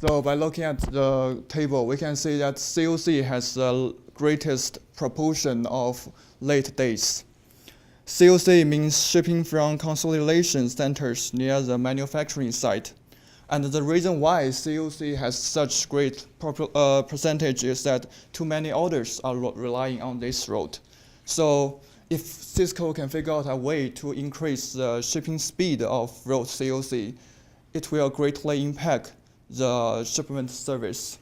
So by looking at the table, we can see that COC has the greatest proportion of late days. COC means shipping from consolidation centers near the manufacturing site. And the reason why COC has such great percentage is that too many orders are relying on this route. So if Cisco can figure out a way to increase the shipping speed of route COC, it will greatly impact the shipment service.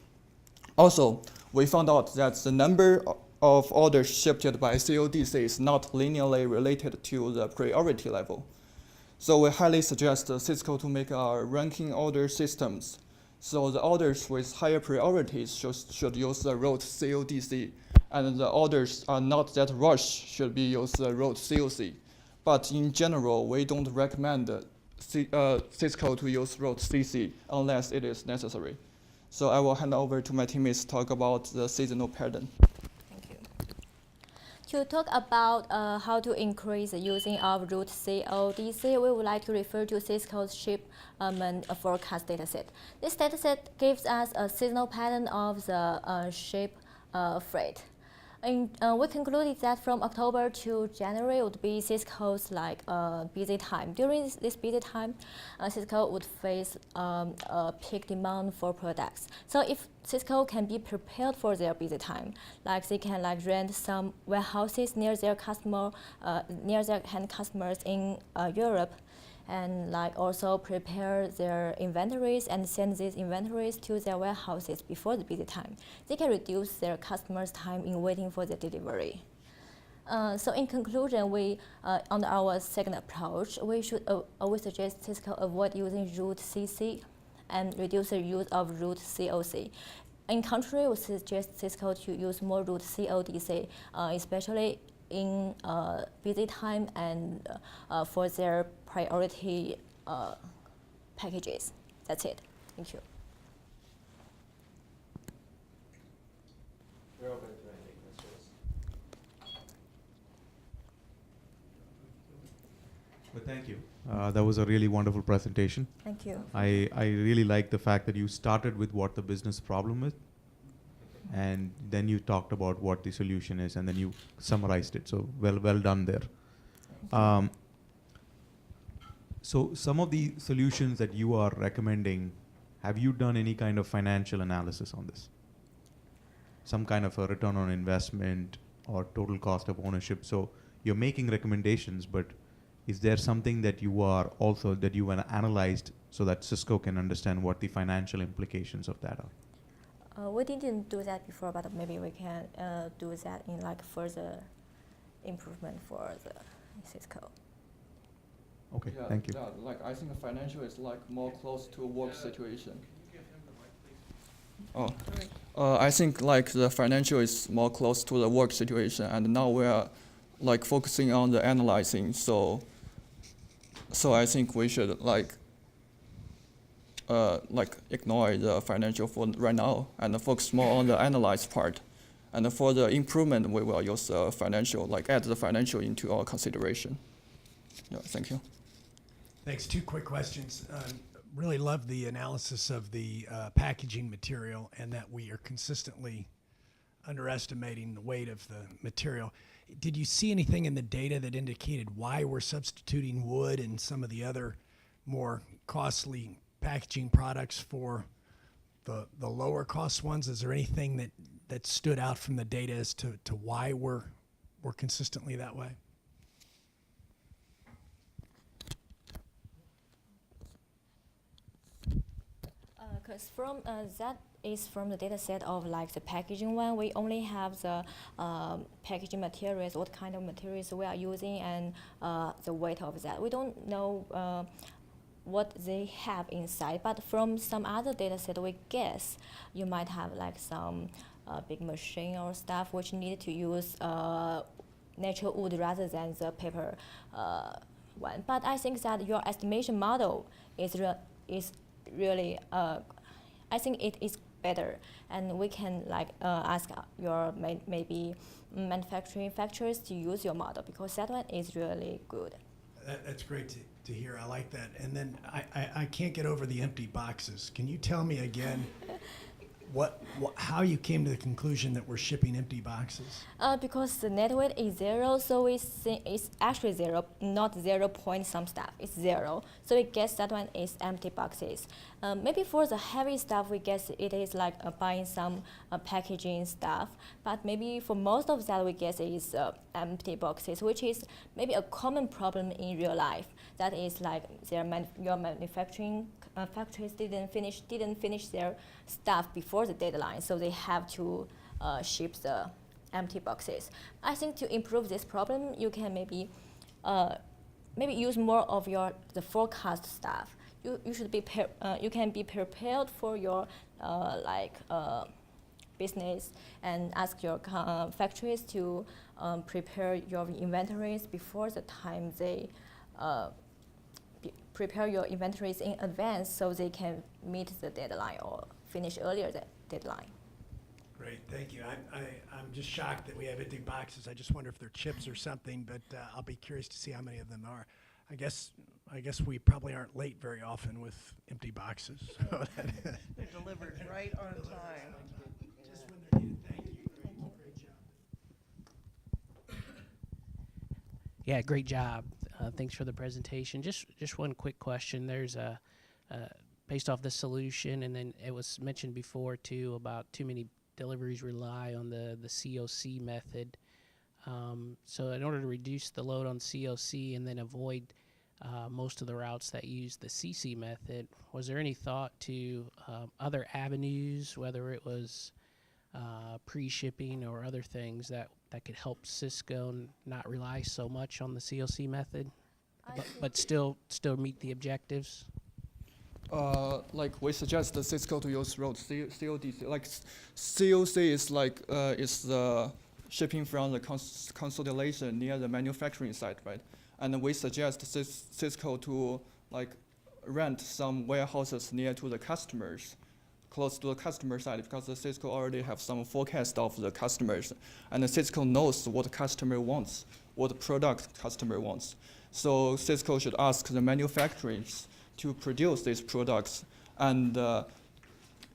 Also, we found out that the number of orders shipped by CODC is not linearly related to the priority level. So we highly suggest Cisco to make ranking order systems. So the orders with higher priorities should use the route CODC, and the orders are not that rushed should be used the route COC. But in general, we don't recommend Cisco to use route CC unless it is necessary. So I will hand over to my teammates to talk about the seasonal pattern. To talk about how to increase the using of route CODC, we would like to refer to Cisco's shipment forecast dataset. This dataset gives us a seasonal pattern of the ship freight. We concluded that from October to January would be Cisco's busy time. During this busy time, Cisco would face a peak demand for products. So if Cisco can be prepared for their busy time, they can rent some warehouses near their end customers in Europe, and like also prepare their inventories and send these inventories to their warehouses before the busy time. They can reduce their customers' time in waiting for the delivery. So in conclusion, on our second approach, we should always suggest Cisco avoid using root CC and reduce the use of root COC. In contrary, we suggest Cisco to use more root CODC, especially in busy time and for their priority packages. That's it. Thank you. We're open to any questions. Well, thank you. That was a really wonderful presentation. Thank you. I really like the fact that you started with what the business problem is, and then you talked about what the solution is, and then you summarized it. So well done there. So some of the solutions that you are recommending, have you done any kind of financial analysis on this? Some kind of a return on investment or total cost of ownership. So you're making recommendations, but is there something that you are also, that you have analyzed so that Cisco can understand what the financial implications of that are? We didn't do that before, but maybe we can do that in like further improvement for the Cisco. Okay, Yeah, thank you. Yeah, like I think financial is like more close to a work situation. I think like the financial is more close to the work situation, and now we are like focusing on the analyzing. So I think we should like ignore the financial for right now and focus more on the analyze part. And for the improvement, we will use the financial, like add the financial into our consideration. Yeah, thank you. Thanks. 2 quick questions. Really love the analysis of the packaging material and that we are consistently underestimating the weight of the material. Did you see anything in the data that indicated why we're substituting wood and some of the other more costly packaging products for the lower cost ones? Is there anything that stood out from the data as to why we're consistently that way? Because from that is from the data set of like the packaging one, we only have the packaging materials, what kind of materials we are using, and the weight of that. We don't know what they have inside, but from some other data set, we guess you might have like some big machine or stuff which need to use natural wood rather than the paper one. But I think that your estimation model is really, I think it is better, and we can like ask your maybe manufacturing factories to use your model, because that one is really good. That's great to hear. I like that. And then I can't get over the empty boxes. Can you tell me again how you came to the conclusion that we're shipping empty boxes? Because the net weight is 0, so it's actually 0, not 0 point some stuff. It's 0, so we guess that one is empty boxes. Maybe for the heavy stuff, we guess it is like buying some packaging stuff. But maybe for most of that, we guess it is empty boxes, which is maybe a common problem in real life. That is like your manufacturing factories didn't finish their stuff before the deadline, so they have to ship the empty boxes. I think to improve this problem, you can maybe use more of the forecast stuff. You should be you can be prepared for your business and ask your factories to prepare your inventories before the time they prepare your inventories in advance, so they can meet the deadline or finish earlier the deadline. Great, thank you. I'm just shocked that we have empty boxes. I just wonder if they're chips or something, but I'll be curious to see how many of them are. I guess we probably aren't late very often with empty boxes. So They're delivered right on time. Just when they're needed. Thank you. Great job. Yeah, great job. Thanks for the presentation. Just one quick question. There's based off the solution, and then it was mentioned before too about too many deliveries rely on the COC method. So in order to reduce the load on COC and then avoid most of the routes that use the CC method. Was there any thought to other avenues, whether it was pre-shipping or other things that could help Cisco not rely so much on the COC method, but still meet the objectives? Like we suggest the Cisco to use route CODC. Like COC is like is the shipping from the consolidation near the manufacturing site, right? And we suggest Cisco to like rent some warehouses near to the customers, close to the customer side, because the Cisco already have some forecast of the customers, and the Cisco knows what the customer wants, what product customer wants. So Cisco should ask the manufacturers to produce these products, and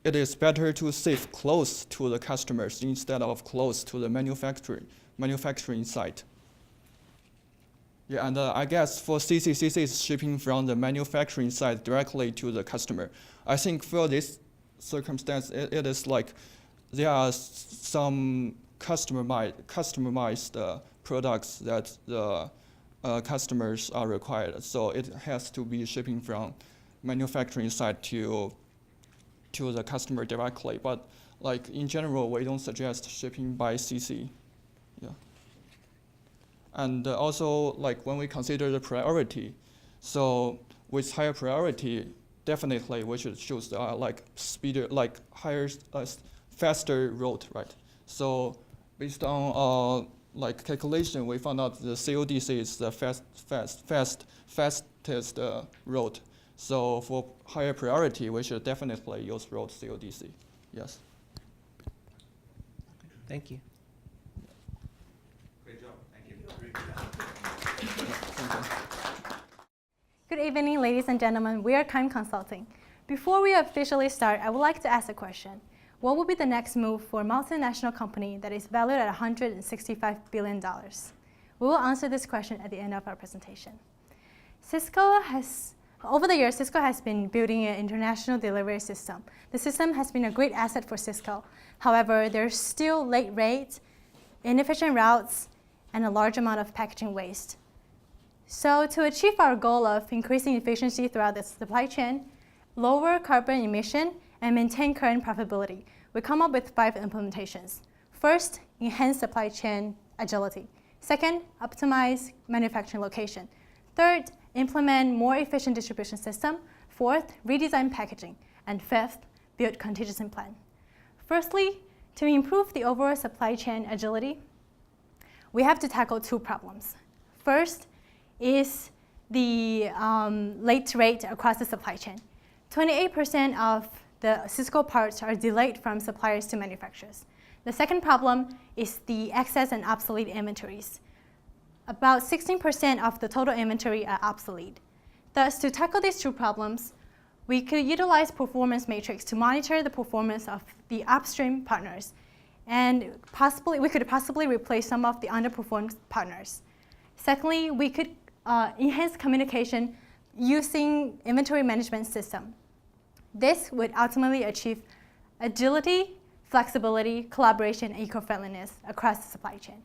it is better to save close to the customers instead of close to the manufacturing site. Yeah, and I guess for CC is shipping from the manufacturing site directly to the customer. I think for this circumstance, it is like there are some customized products that the customers are required. So it has to be shipping from manufacturing site to the customer directly. But like in general, we don't suggest shipping by CC. Yeah. And also, like when we consider the priority, so with higher priority, definitely we should choose like speeder, like higher, faster route, right? So based on like calculation, we found out the CODC is the fastest route. So for higher priority, we should definitely use route CODC. Yes. Thank you. Great job. Thank you. Good evening, ladies and gentlemen. We are Time Consulting. Before we officially start, I would like to ask a question. What would be the next move for a multinational company that is valued at $165 billion? We will answer this question at the end of our presentation. Over the years, Cisco has been building an international delivery system. The system has been a great asset for Cisco. However, there's still late rates, inefficient routes, and a large amount of packaging waste. So to achieve our goal of increasing efficiency throughout the supply chain, lower carbon emission, and maintain current profitability, we come up with 5 implementations. First, enhance supply chain agility. Second, optimize manufacturing location. Third, implement more efficient distribution system. Fourth, redesign packaging. And fifth, build contingency plan. Firstly, to improve the overall supply chain agility, we have to tackle 2 problems. First is the late rate across the supply chain. 28% of the Cisco parts are delayed from suppliers to manufacturers. The second problem is the excess and obsolete inventories. About 16% of the total inventory are obsolete. Thus, to tackle these 2 problems, we could utilize performance matrix to monitor the performance of the upstream partners, and we could possibly replace some of the underperformed partners. Secondly, we could enhance communication using inventory management system. This would ultimately achieve agility, flexibility, collaboration, and eco-friendliness across the supply chain.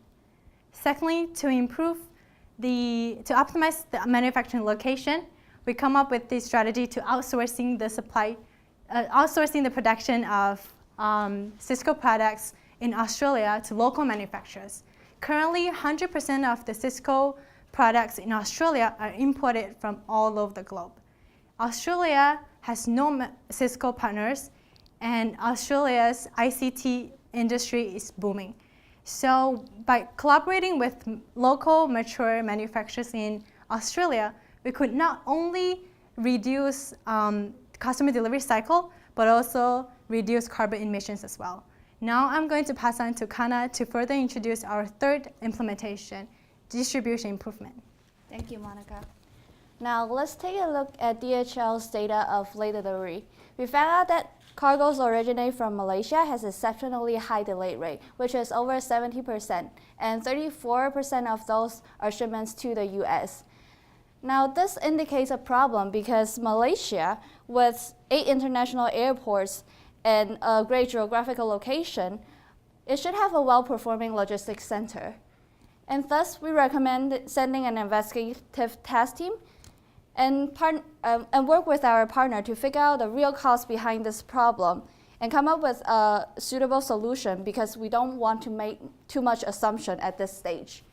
Secondly, to optimize the manufacturing location, we come up with the strategy to outsourcing the production of Cisco products in Australia to local manufacturers. Currently, 100% of the Cisco products in Australia are imported from all over the globe. Australia has no Cisco partners, and Australia's ICT industry is booming. So by collaborating with local mature manufacturers in Australia, we could not only reduce customer delivery cycle, but also reduce carbon emissions as well. Now I'm going to pass on to Kana to further introduce our 3rd implementation, distribution improvement. Thank you, Monica. Now let's take a look at DHL's data of late delivery. We found out that cargoes originate from Malaysia has exceptionally high delay rate, which is over 70%, and 34% of those are shipments to the US. Now this indicates a problem because Malaysia, with 8 international airports and a great geographical location, it should have a well-performing logistics center. And thus, we recommend sending an investigative task team and work with our partner to figure out the real cause behind this problem and come up with a suitable solution, because we don't want to make too much assumption at this stage.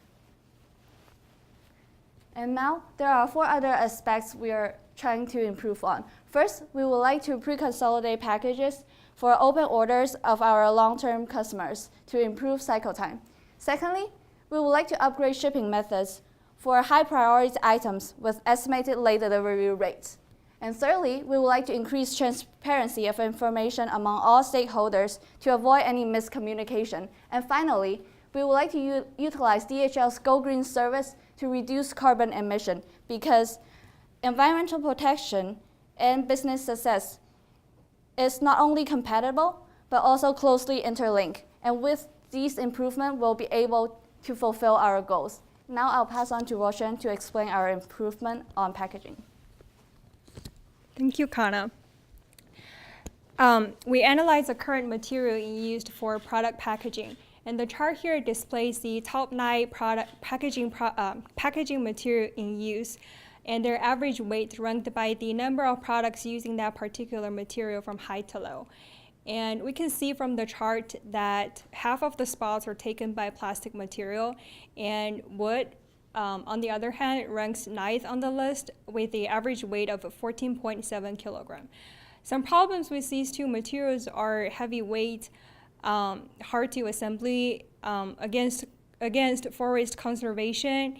And now, there are 4 other aspects we are trying to improve on. First, we would like to pre-consolidate packages for open orders of our long-term customers to improve cycle time. Secondly, we would like to upgrade shipping methods for high-priority items with estimated late delivery rates. And thirdly, we would like to increase transparency of information among all stakeholders to avoid any miscommunication. And finally, we would like to utilize DHL's Go Green service to reduce carbon emission, because environmental protection and business success is not only compatible, but also closely interlinked. And with these improvements, we'll be able to fulfill our goals. Now I'll pass on to Roshan to explain our improvement on packaging. Thank you, Kana. We analyzed the current material used for product packaging, and the chart here displays the top 9 product packaging material in use and their average weight ranked by the number of products using that particular material from high to low. And we can see from the chart that half of the spots are taken by plastic material, and wood, on the other hand, ranks 9th on the list with the average weight of 14.7 kilogram. Some problems with these 2 materials are heavy weight, hard to assembly, against forest conservation,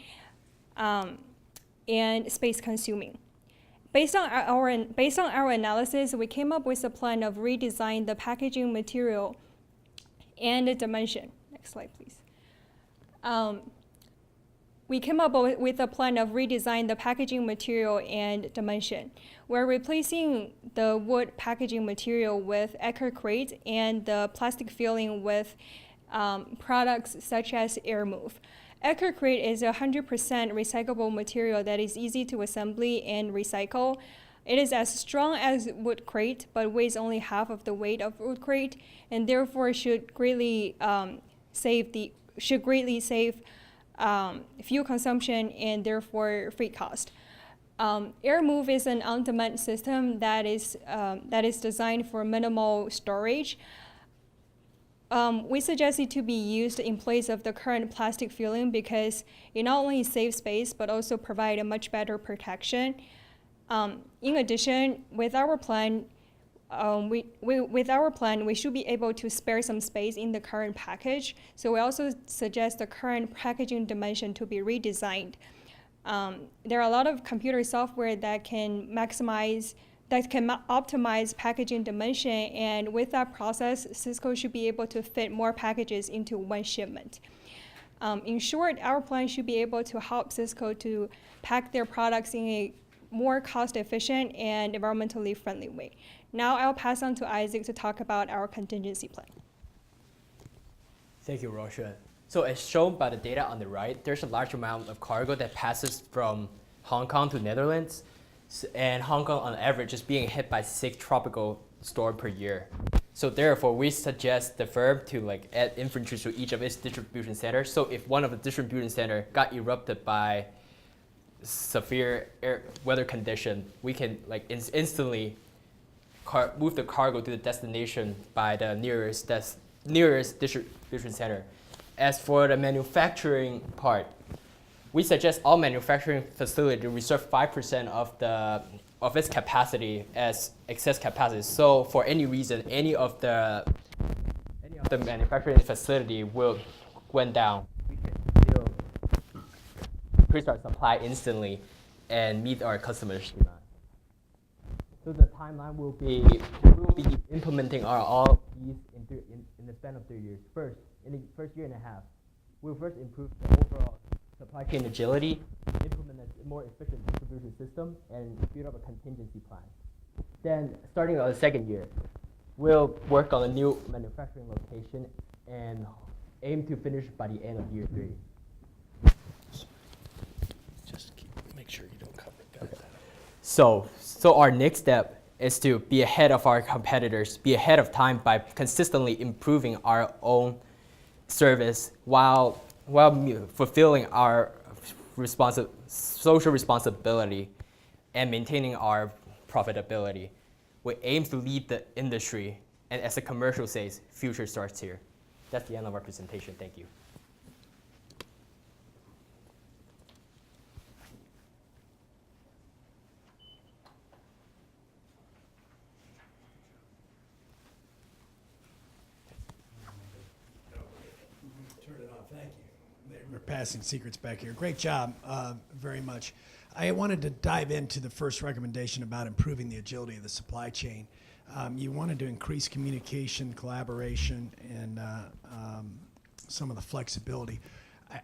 and space consuming. Based on our analysis, we came up with a plan of redesign the packaging material and the dimension. Next slide, please. We came up with a plan of redesign the packaging material and dimension. We're replacing the wood packaging material with Eckercrate and the plastic filling with products such as AirMove. Eckercrate is a 100% recyclable material that is easy to assemble and recycle. It is as strong as wood crate, but weighs only half of the weight of wood crate, and therefore should greatly save fuel consumption and therefore freight cost. AirMove is an on-demand system that is designed for minimal storage. We suggest it to be used in place of the current plastic filling because it not only saves space but also provides a much better protection. In addition, with our plan, we should be able to spare some space in the current package. So we also suggest the current packaging dimension to be redesigned. There are a lot of computer software that can optimize packaging dimension, and with that process, Cisco should be able to fit more packages into one shipment. In short, our plan should be able to help Cisco to pack their products in a more cost-efficient and environmentally friendly way. Now I'll pass on to Isaac to talk about our contingency plan. Thank you, Roshan. So as shown by the data on the right, there's a large amount of cargo that passes from Hong Kong to Netherlands, and Hong Kong on average is being hit by 6 tropical storms per year. So therefore, we suggest the firm to add infantry to each of its distribution centers. So if one of the distribution centers got erupted by severe weather condition, we can instantly move the cargo to the destination by the nearest distribution center. As for the manufacturing part, we suggest all manufacturing facilities reserve 5% of its capacity as excess capacity. So for any reason, any of the manufacturing facility went down, we can still increase our supply instantly and meet our customers' demand. So the timeline will be implementing all these in the span of 3 years. First, in the first year and a half, we'll first improve the overall supply chain agility, implement a more efficient distribution system, and build up a contingency plan. Then, starting on the second year, we'll work on a new manufacturing location and aim to finish by the end of year 3. Just make sure you don't cover that. Okay. So our next step is to be ahead of our competitors, be ahead of time by consistently improving our own service while fulfilling our social responsibility and maintaining our profitability. We aim to lead the industry, and as the commercial says, future starts here. That's the end of our presentation. Thank you. Turn it on, thank you. We're passing secrets back here. Great job, very much. I wanted to dive into the first recommendation about improving the agility of the supply chain. You wanted to increase communication, collaboration, and some of the flexibility.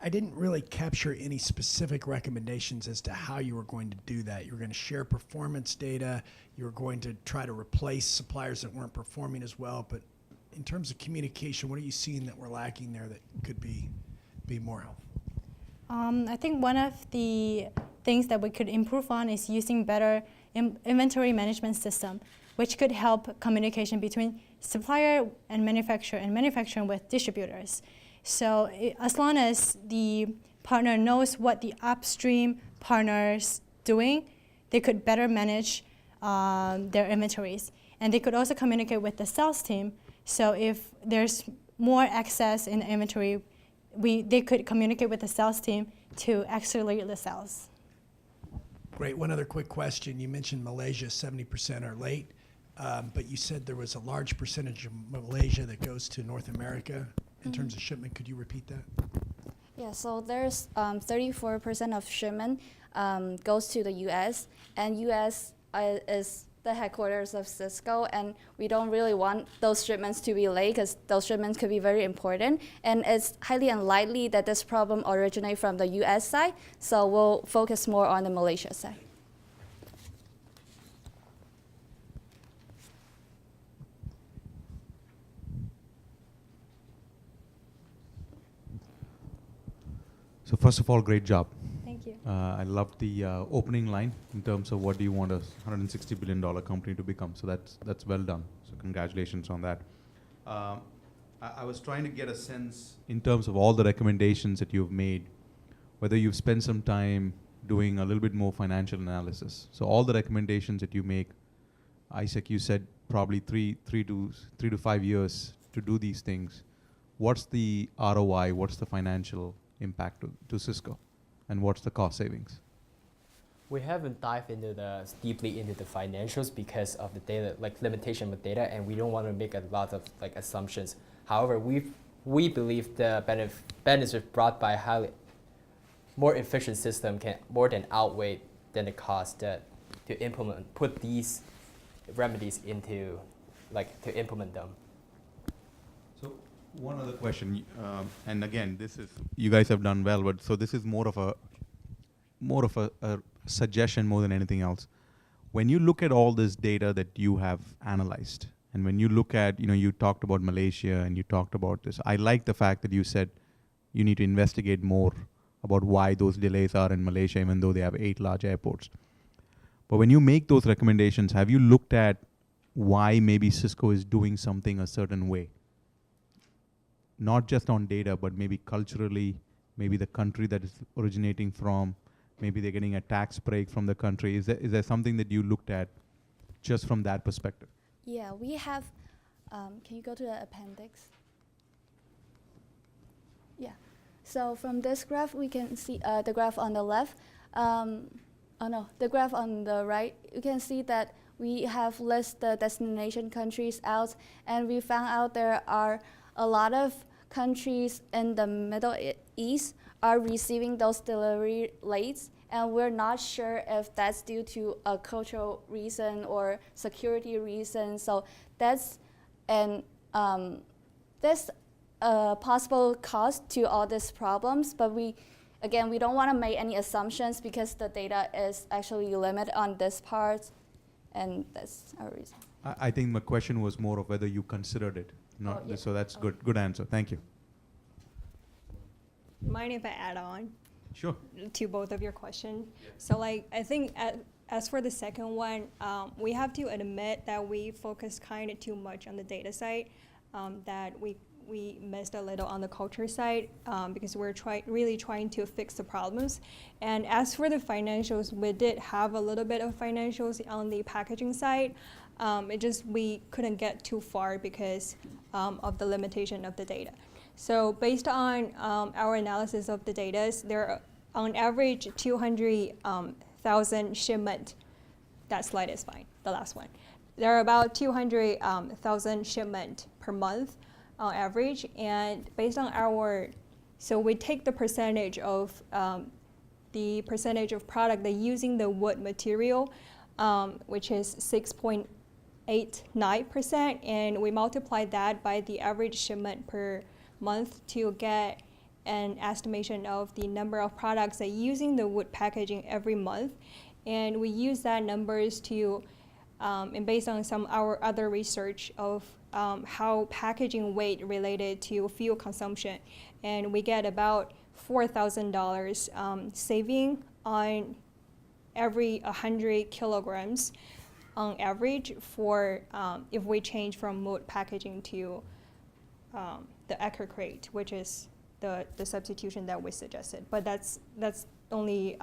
I didn't really capture any specific recommendations as to how you were going to do that. You were going to share performance data. You were going to try to replace suppliers that weren't performing as well. But in terms of communication, what are you seeing that we're lacking there that could be more helpful? I think one of the things that we could improve on is using better inventory management system, which could help communication between supplier and manufacturer with distributors. So as long as the partner knows what the upstream partner's doing, they could better manage their inventories. And they could also communicate with the sales team. So if there's more excess in the inventory, they could communicate with the sales team to accelerate the sales. Great. One other quick question. You mentioned Malaysia, 70% are late, but you said there was a large percentage of Malaysia that goes to North America in terms of shipment. Could you repeat that? Yeah, so there's 34% of shipment goes to the US, and US is the headquarters of Cisco, and we don't really want those shipments to be late because those shipments could be very important, and it's highly unlikely that this problem originates from the US side, so we'll focus more on the Malaysia side. So first of all, great job. Thank you. I loved the opening line in terms of what do you want a $160 billion company to become. So that's well done. So congratulations on that. I was trying to get a sense in terms of all the recommendations that you've made, whether you've spent some time doing a little bit more financial analysis. So all the recommendations that you make, Isaac, you said probably three to 5 years to do these things. What's the ROI? What's the financial impact to Cisco? And what's the cost savings? We haven't dived deeply into the financials because of the data, limitation with data, and we don't want to make a lot of assumptions. However, we believe the benefit brought by a more efficient system can more than outweigh than the cost to put these remedies into, to implement them. So one other question, and again, you guys have done well, but so this is more of a suggestion more than anything else. When you look at all this data that you have analyzed, and when you look at, you talked about Malaysia and you talked about this, I like the fact that you said you need to investigate more about why those delays are in Malaysia, even though they have 8 large airports. But when you make those recommendations, have you looked at why maybe Cisco is doing something a certain way? Not just on data, but maybe culturally, maybe the country that is originating from, maybe they're getting a tax break from the country. Is there something that you looked at just from that perspective? Yeah, we have, can you go to the appendix? Yeah, so from this graph, we can see the graph on the left. The graph on the right, you can see that we have listed the destination countries out, and we found out there are a lot of countries in the Middle East are receiving those delivery late, and we're not sure if that's due to a cultural reason or security reason. So that's a possible cause to all these problems, but we don't want to make any assumptions because the data is actually limited on this part, and that's our reason. I think my question was more of whether you considered it. So that's good answer. Thank you. Mind if I add on? Sure. To both of your questions. So I think as for the second one, we have to admit that we focus kind of too much on the data side, that we missed a little on the culture side because we're really trying to fix the problems. And as for the financials, we did have a little bit of financials on the packaging side. It just we couldn't get too far because of the limitation of the data. So based on our analysis of the data, there are on average 200,000 shipment. That slide is fine, the last one. There are about 200,000 shipment per month on average, and based on so we take the percentage of product that using the wood material, which is 6.89%, and we multiply that by the average shipment per month to get an estimation of the number of products that using the wood packaging every month. And we use that numbers to, and based on some our other research of how packaging weight related to fuel consumption, and we get about $4,000 saving on every 100 kilograms on average for if we change from wood packaging to the Ecker crate, which is the substitution that we suggested. But that's only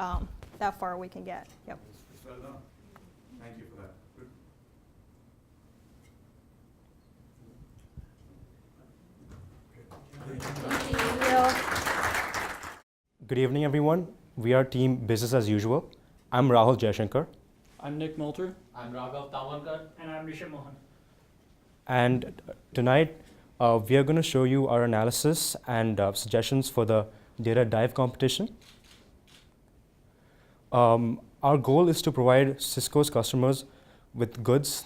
that far we can get. Yep. Well done. Thank you for that. Good evening, everyone. We are team Business as Usual. I'm Rahul Jaishankar. I'm Nick Moulter. I'm Raghav Tawankar. And I'm Rishabh Mohan. And tonight, we are going to show you our analysis and suggestions for the data dive competition. Our goal is to provide Cisco's customers with goods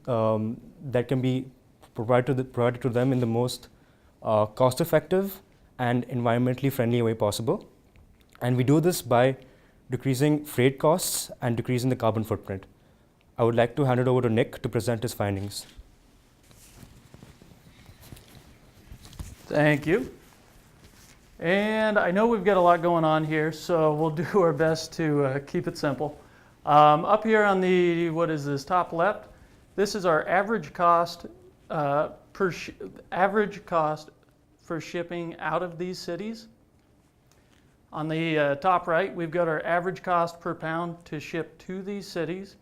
that can be provided to them in the most cost-effective and environmentally friendly way possible. And we do this by decreasing freight costs and decreasing the carbon footprint. I would like to hand it over to Nick to present his findings. Thank you. And I know we've got a lot going on here, so we'll do our best to keep it simple. Up here on the, what is this, top left, this is our average cost for shipping out of these cities. On the top right, we've got our average cost per pound to ship to these cities.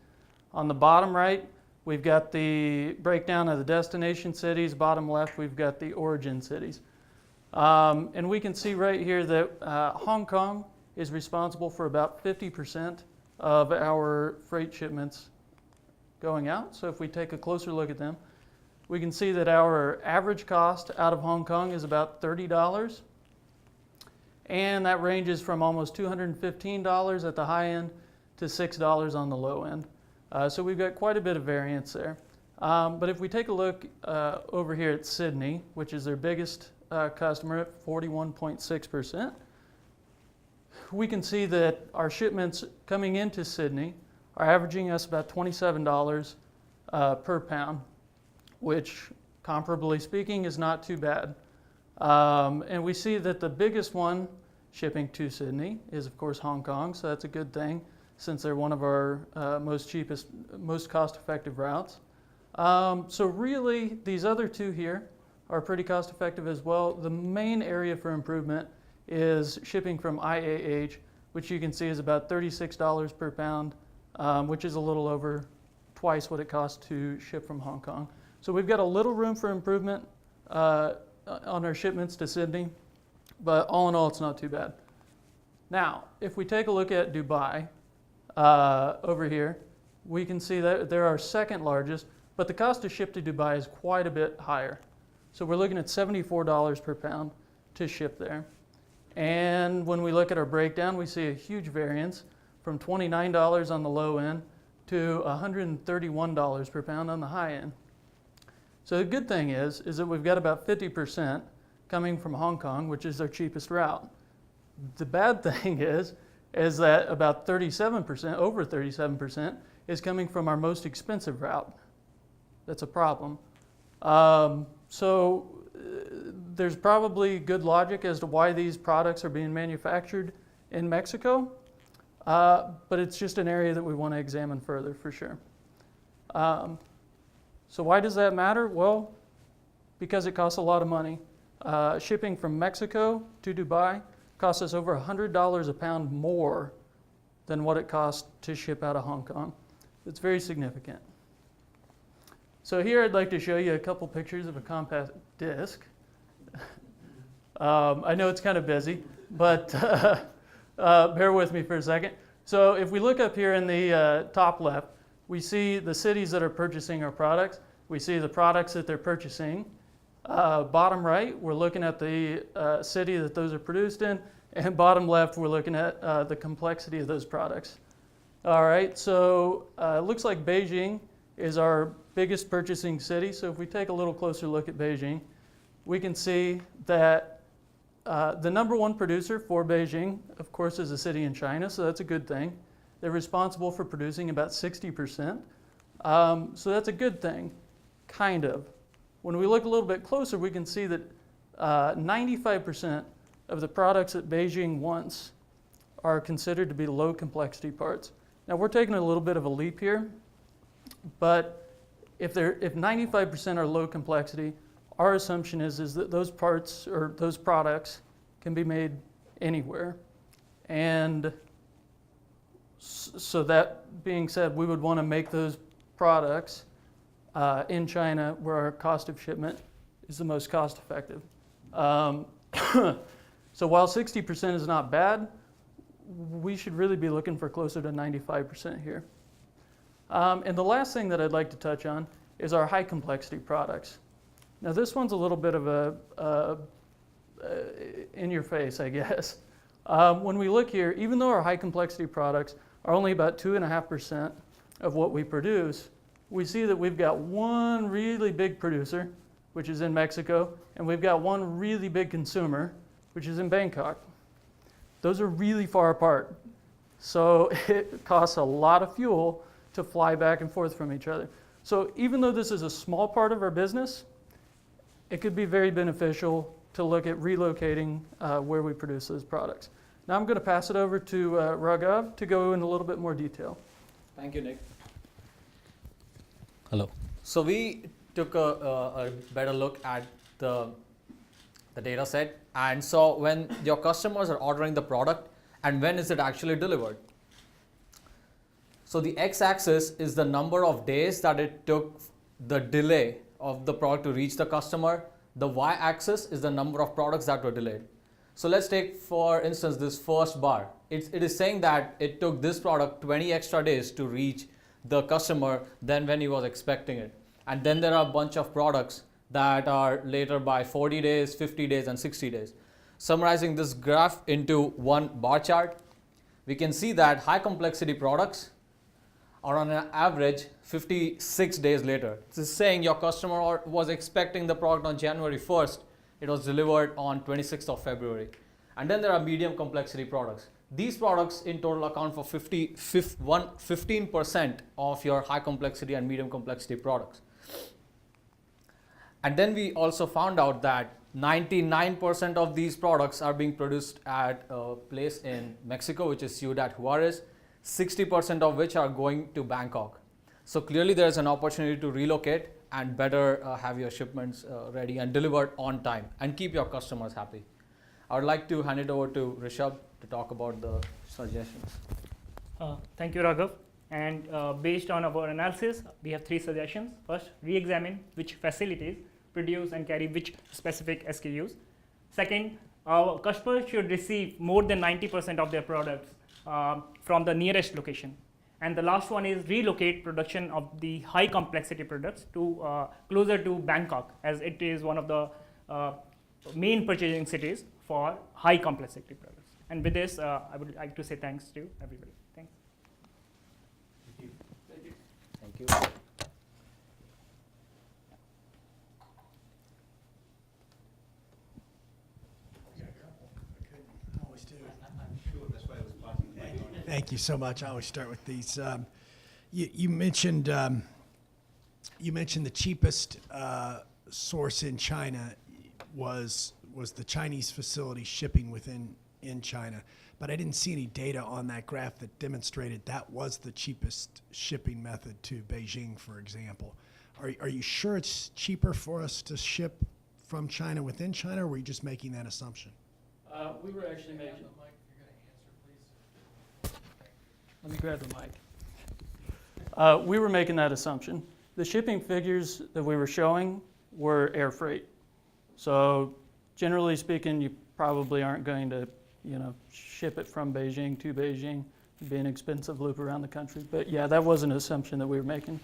On the bottom right, we've got the breakdown of the destination cities. Bottom left, we've got the origin cities. And we can see right here that Hong Kong is responsible for about 50% of our freight shipments going out. So if we take a closer look at them, we can see that our average cost out of Hong Kong is about $30. And that ranges from almost $215 at the high end to $6 on the low end. So we've got quite a bit of variance there. But if we take a look over here at Sydney, which is their biggest customer at 41.6%, we can see that our shipments coming into Sydney are averaging us about $27 per pound, which, comparably speaking, is not too bad. And we see that the biggest one shipping to Sydney is, of course, Hong Kong, so that's a good thing since they're one of our most cost-effective routes. So really, these other two here are pretty cost-effective as well. The main area for improvement is shipping from IAH, which you can see is about $36 per pound, which is a little over twice what it costs to ship from Hong Kong. So we've got a little room for improvement on our shipments to Sydney, but all in all, it's not too bad. Now, if we take a look at Dubai over here, we can see that they're our second largest, but the cost to ship to Dubai is quite a bit higher. So we're looking at $74 per pound to ship there. And when we look at our breakdown, we see a huge variance from $29 on the low end to $131 per pound on the high end. So the good thing is that we've got about 50% coming from Hong Kong, which is our cheapest route. The bad thing is that about 37%, over 37%, is coming from our most expensive route. That's a problem. So there's probably good logic as to why these products are being manufactured in Mexico, but it's just an area that we want to examine further for sure. So why does that matter? Well, because it costs a lot of money. shipping from Mexico to Dubai costs us over $100 a pound more than what it costs to ship out of Hong Kong. It's very significant. So here I'd like to show you a couple pictures of a compact disc. I know it's kind of busy, but bear with me for a second. So if we look up here in the top left, we see the cities that are purchasing our products. We see the products that they're purchasing. Bottom right, we're looking at the city that those are produced in. And bottom left, we're looking at the complexity of those products. All right, so it looks like Beijing is our biggest purchasing city. So if we take a little closer look at Beijing, we can see that the number one producer for Beijing, of course, is a city in China, so that's a good thing. They're responsible for producing about 60%. So that's a good thing, kind of. When we look a little bit closer, we can see that 95% of the products that Beijing wants are considered to be low complexity parts. Now we're taking a little bit of a leap here, but if 95% are low complexity, our assumption is that those parts or those products can be made anywhere. And so that being said, we would want to make those products in China where our cost of shipment is the most cost effective. So while 60% is not bad, we should really be looking for closer to 95% here. And the last thing that I'd like to touch on is our high complexity products. Now this one's a little bit of a in your face, I guess. When we look here, even though our high complexity products are only about 2.5% of what we produce, we see that we've got one really big producer, which is in Mexico, and we've got one really big consumer, which is in Bangkok. Those are really far apart. So it costs a lot of fuel to fly back and forth from each other. So even though this is a small part of our business, it could be very beneficial to look at relocating where we produce those products. Now I'm going to pass it over to Raghav to go in a little bit more detail. Thank you, Nick. Hello. So we took a better look at the data set and saw when your customers are ordering the product and when is it actually delivered. So the x-axis is the number of days that it took the delay of the product to reach the customer. The y-axis is the number of products that were delayed. So let's take, for instance, this first bar. It is saying that it took this product 20 extra days to reach the customer than when he was expecting it. And then there are a bunch of products that are later by 40 days, 50 days, and 60 days. Summarizing this graph into one bar chart, we can see that high complexity products are on an average 56 days later. This is saying your customer was expecting the product on January 1st. It was delivered on 26th of February. And then there are medium complexity products. These products in total account for 15% of your high complexity and medium complexity products. And then we also found out that 99% of these products are being produced at a place in Mexico, which is Ciudad Juarez, 60% of which are going to Bangkok. So clearly there is an opportunity to relocate and better have your shipments ready and delivered on time and keep your customers happy. I would like to hand it over to Rishabh to talk about the suggestions. Thank you, Raghav. And based on our analysis, we have 3 suggestions. First, re-examine which facilities produce and carry which specific SKUs. Second, our customers should receive more than 90% of their products from the nearest location. And the last one is relocate production of the high complexity products to closer to Bangkok, as it is one of the main purchasing cities for high complexity products. And with this, I would like to say thanks to everybody. Thanks. Thank you. Thank you. Thank you so much. I always start with these. You mentioned the cheapest source in China was the Chinese facility shipping in China, but I didn't see any data on that graph that demonstrated that was the cheapest shipping method to Beijing, for example. Are you sure it's cheaper for us to ship from China within China, or were you just making that assumption? We were actually making. Let me grab the mic. We were making that assumption. The shipping figures that we were showing were air freight. So generally speaking, you probably aren't going to, ship it from Beijing to Beijing. It'd be an expensive loop around the country. But yeah, that was an assumption that we were making.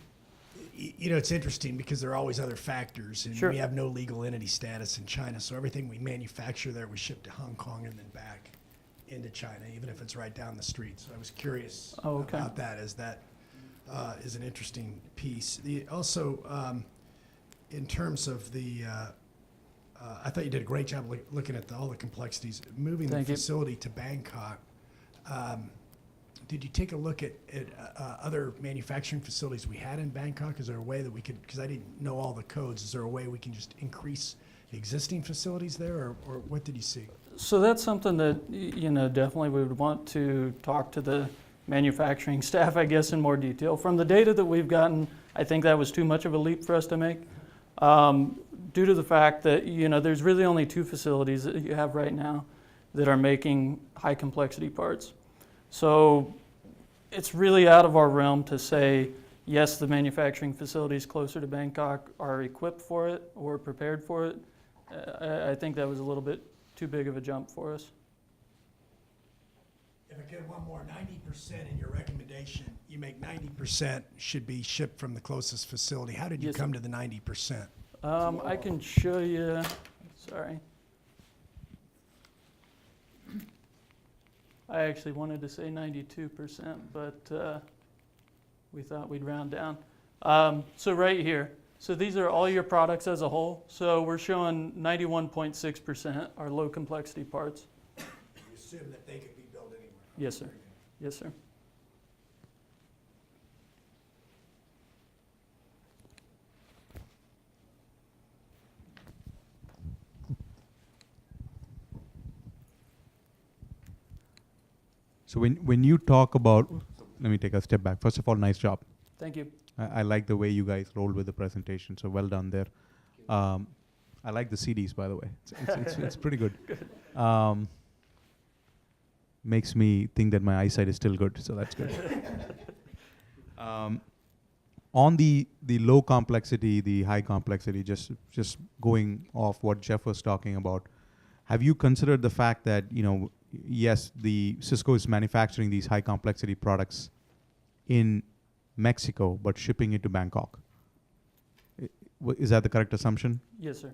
It's interesting because there are always other factors, and Sure. we have no legal entity status in China, so everything we manufacture there we ship to Hong Kong and then back into China, even if it's right down the street. So I was curious about that, as that is an interesting piece. Also, in terms of the, I thought you did a great job looking at all the complexities. Moving Thank the you. facility to Bangkok, did you take a look at other manufacturing facilities we had in Bangkok? Is there a way that we could, because I didn't know all the codes, is there a way we can just increase existing facilities there, or what did you see? So that's something that, definitely we would want to talk to the manufacturing staff, I guess, in more detail. From the data that we've gotten, I think that was too much of a leap for us to make, due to the fact that, there's really only 2 facilities that you have right now that are making high complexity parts. So it's really out of our realm to say, yes, the manufacturing facilities closer to Bangkok are equipped for it or prepared for it. I think that was a little bit too big of a jump for us. If I could, one more, 90% in your recommendation, you make 90% should be shipped from the closest facility. How did you Yes, come to the 90%? I can show you, sorry. I actually wanted to say 92%, but we thought we'd round down. So right here, so these are all your products as a whole. So we're showing 91.6% are low complexity parts. You assume that they could be built anywhere? Yes, sir. Yes, sir. So when you talk about, let me take a step back. First of all, nice job. Thank you. I like the way you guys rolled with the presentation, so well done there. I like the CDs, by the way. It's pretty good. Makes me think that my eyesight is still good, so that's good. On the low complexity, the high complexity, just going off what Jeff was talking about, have you considered the fact that, yes, the Cisco is manufacturing these high complexity products in Mexico, but shipping it to Bangkok? Is that the correct assumption? Yes, sir.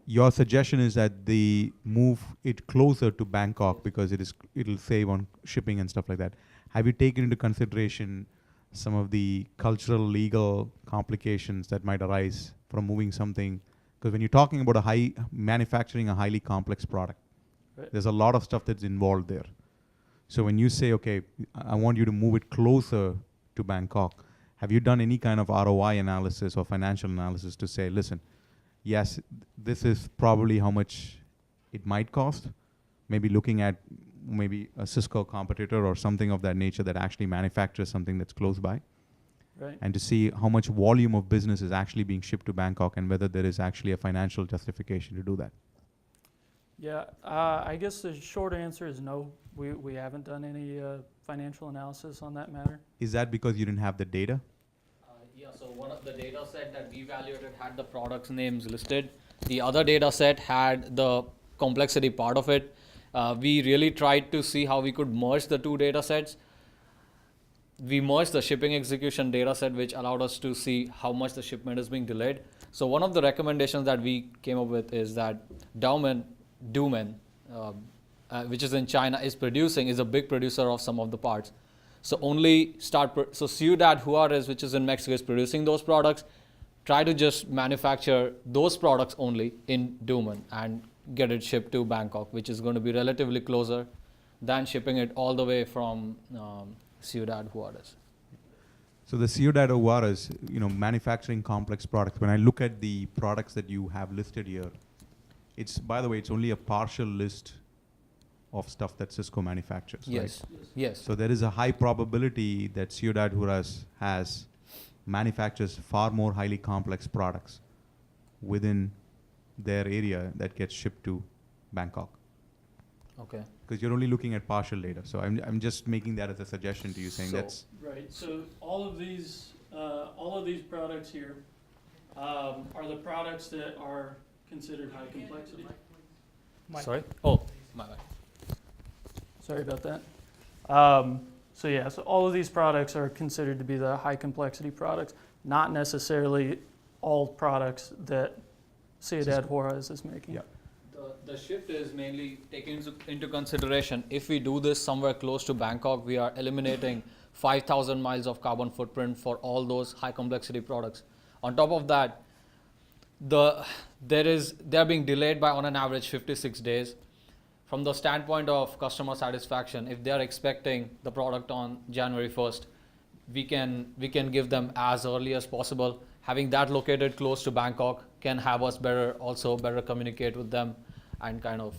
Your suggestion is that they move it closer to Bangkok because it'll save on shipping and stuff like that. Have you taken into consideration some of the cultural, legal complications that might arise from moving something? Because when you're talking about manufacturing a highly complex product, Right. there's a lot of stuff that's involved there. So when you say, okay, I want you to move it closer to Bangkok, have you done any kind of ROI analysis or financial analysis to say, listen, yes, this is probably how much it might cost? Maybe looking at maybe a Cisco competitor or something of that nature that actually manufactures something that's close by. Right. And to see how much volume of business is actually being shipped to Bangkok and whether there is actually a financial justification to do that. Yeah, I guess the short answer is no. We haven't done any financial analysis on that matter. Is that because you didn't have the data? Yeah, so one of the data set that we evaluated had the products names listed. The other data set had the complexity part of it. We really tried to see how we could merge the 2 data sets. We merged the shipping execution data set, which allowed us to see how much the shipment is being delayed. So one of the recommendations that we came up with is that Dumen, which is in China, is a big producer of some of the parts. So so Ciudad Juarez, which is in Mexico, is producing those products. Try to just manufacture those products only in Dumen and get it shipped to Bangkok, which is going to be relatively closer than shipping it all the way from Ciudad Juarez. So the Ciudad Juarez, manufacturing complex products. When I look at the products that you have listed here, by the way, it's only a partial list of stuff that Cisco manufactures, Yes. right? Yes. So there is a high probability that Ciudad Juarez manufactures far more highly complex products within their area that gets shipped to Bangkok. Okay. Because you're only looking at partial data. So I'm just making that as a suggestion to you, saying that's right. So all of these products here are the products that are considered high complexity. Sorry? Oh, my bad. Sorry about that. So yeah, so all of these products are considered to be the high complexity products, not necessarily all products that Ciudad Juarez is making. Yeah. The shift is mainly taken into consideration. If we do this somewhere close to Bangkok, we are eliminating 5,000 miles of carbon footprint for all those high complexity products. On top of that, they're being delayed by on an average 56 days. From the standpoint of customer satisfaction, if they are expecting the product on January 1st, we can give them as early as possible. Having that located close to Bangkok can have us better communicate with them and kind of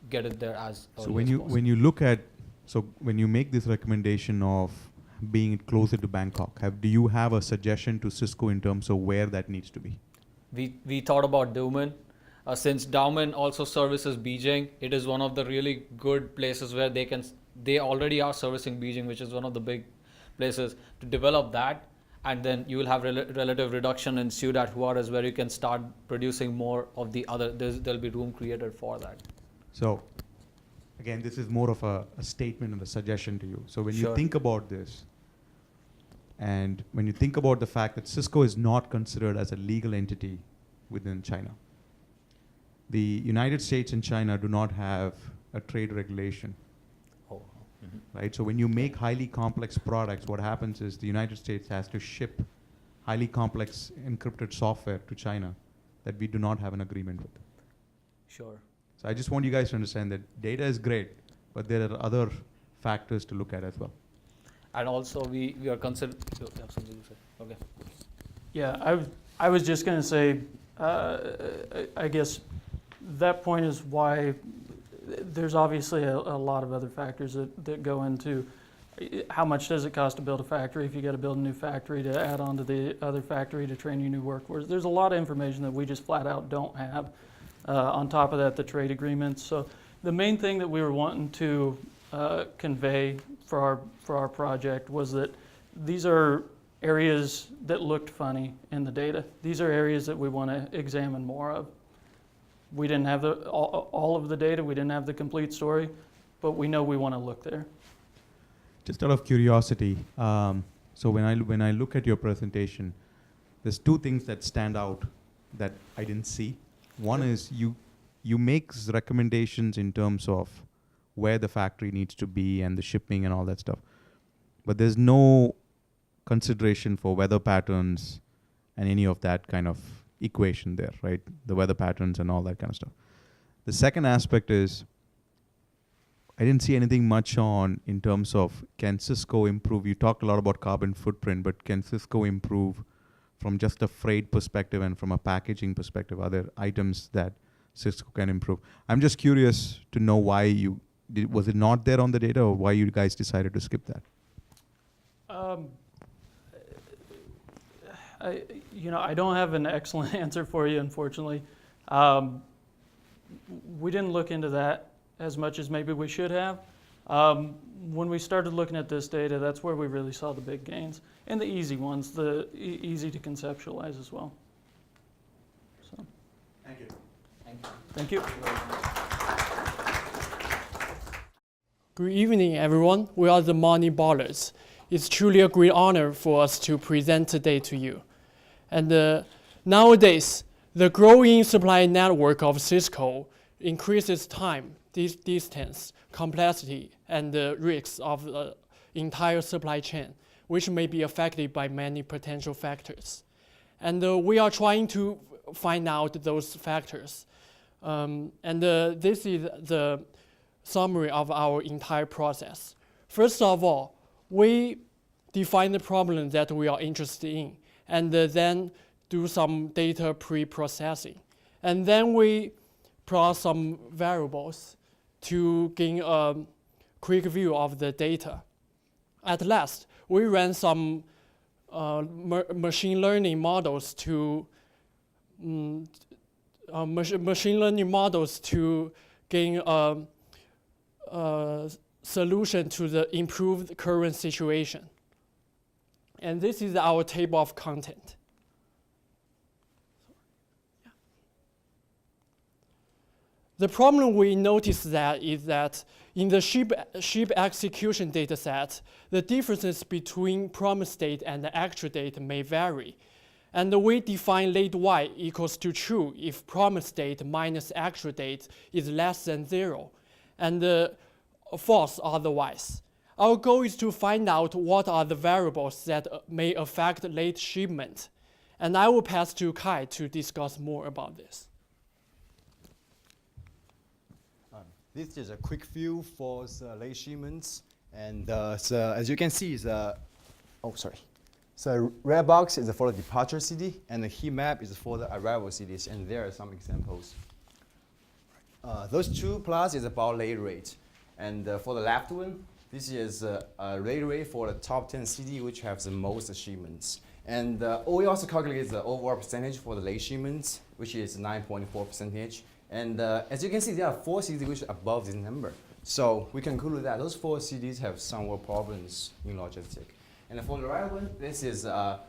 get it there as early as possible. when you make this recommendation of being closer to Bangkok, do you have a suggestion to Cisco in terms of where that needs to be? We thought about Doumen. Since Doumen also services Beijing, it is one of the really good places where they already are servicing Beijing, which is one of the big places, to develop that. And then you will have relative reduction in Ciudad Juarez, where you can start producing more of the other. There'll be room created for that. So, again, this is more of a statement and a suggestion to you. So when you think about this, and when you think about the fact that Cisco is not considered as a legal entity within China, the United States and China do not have a trade regulation. Right? So when you make highly complex products, what happens is the United States has to ship highly complex encrypted software to China that we do not have an agreement with. Sure. So I just want you guys to understand that data is great, but there are other factors to look at as well. And also we are considering. Okay. Yeah, I was just going to say, I guess that point is why there's obviously a lot of other factors that go into how much does it cost to build a factory if you got to build a new factory to add on to the other factory to train your new workforce. There's a lot of information that we just flat out don't have. On top of that, the trade agreements. So the main thing that we were wanting to convey for our project was that these are areas that looked funny in the data. These are areas that we want to examine more of. We didn't have all of the data, we didn't have the complete story, but we know we want to look there. Just out of curiosity, so when I look at your presentation, there's two things that stand out that I didn't see. One is you make recommendations in terms of where the factory needs to be and the shipping and all that stuff, but there's no consideration for weather patterns and any of that kind of equation there, right? The weather patterns and all that kind of stuff. The second aspect is I didn't see anything much on in terms of can Cisco improve. You talked a lot about carbon footprint, but can Cisco improve from just a freight perspective and from a packaging perspective? Are there items that Cisco can improve? I'm just curious to know why was it not there on the data, or why you guys decided to skip that? I don't have an excellent answer for you, unfortunately. We didn't look into that as much as maybe we should have. When we started looking at this data, that's where we really saw the big gains, and the easy ones, the easy to conceptualize as well. So. Thank you. Thank you. Good evening, everyone. We are the Money Ballers. It's truly a great honor for us to present today to you. And nowadays, the growing supply network of Cisco increases time, distance, complexity, and the risks of the entire supply chain, which may be affected by many potential factors. And we are trying to find out those factors. This is the summary of our entire process. First of all, we define the problem that we are interested in, and then do some data pre-processing. And then we plot some variables to gain a quick view of the data. At last, we ran some machine learning models to machine learning models to gain a solution to the improved current situation. And this is our table of content. The problem we noticed that is that in the ship execution dataset, the differences between promise date and the actual date may vary. And we define late y equals to true if promise date minus actual date is less than 0, and false otherwise. Our goal is to find out what are the variables that may affect late shipment. And I will pass to Kai to discuss more about this. This is a quick view for the late shipments. And as you can see, the red box is for the departure city, and the heat map is for the arrival cities. And there are some examples. Those two plots is about late rate. And for the left one, this is a late rate for the top 10 cities which have the most shipments. And we also calculate the overall percentage for the late shipments, which is 9.4%. And as you can see, there are 4 cities which are above this number. So we conclude that those 4 cities have somewhat problems in logistics. And for the right one, this is a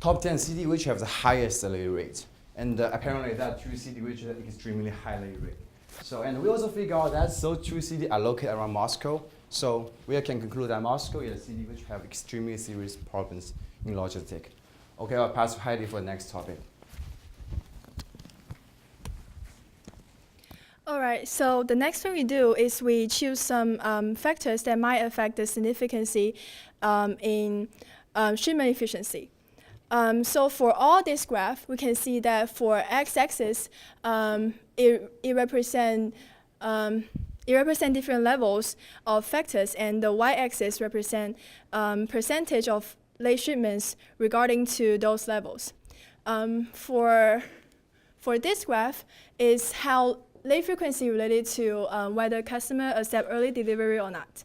top 10 city which have the highest late rate. And apparently there are 2 cities which have extremely high late rate. So, and we also figure out that those 2 cities are located around Moscow. So we can conclude that Moscow is a city which have extremely serious problems in logistics. Okay, I'll pass to Heidi for the next topic. All right, so the next thing we do is we choose some factors that might affect the significance in shipment efficiency. So for all this graph, we can see that for x-axis, it represents different levels of factors, and the y-axis represent percentage of late shipments regarding to those levels. For this graph is how late frequency related to whether customer accept early delivery or not.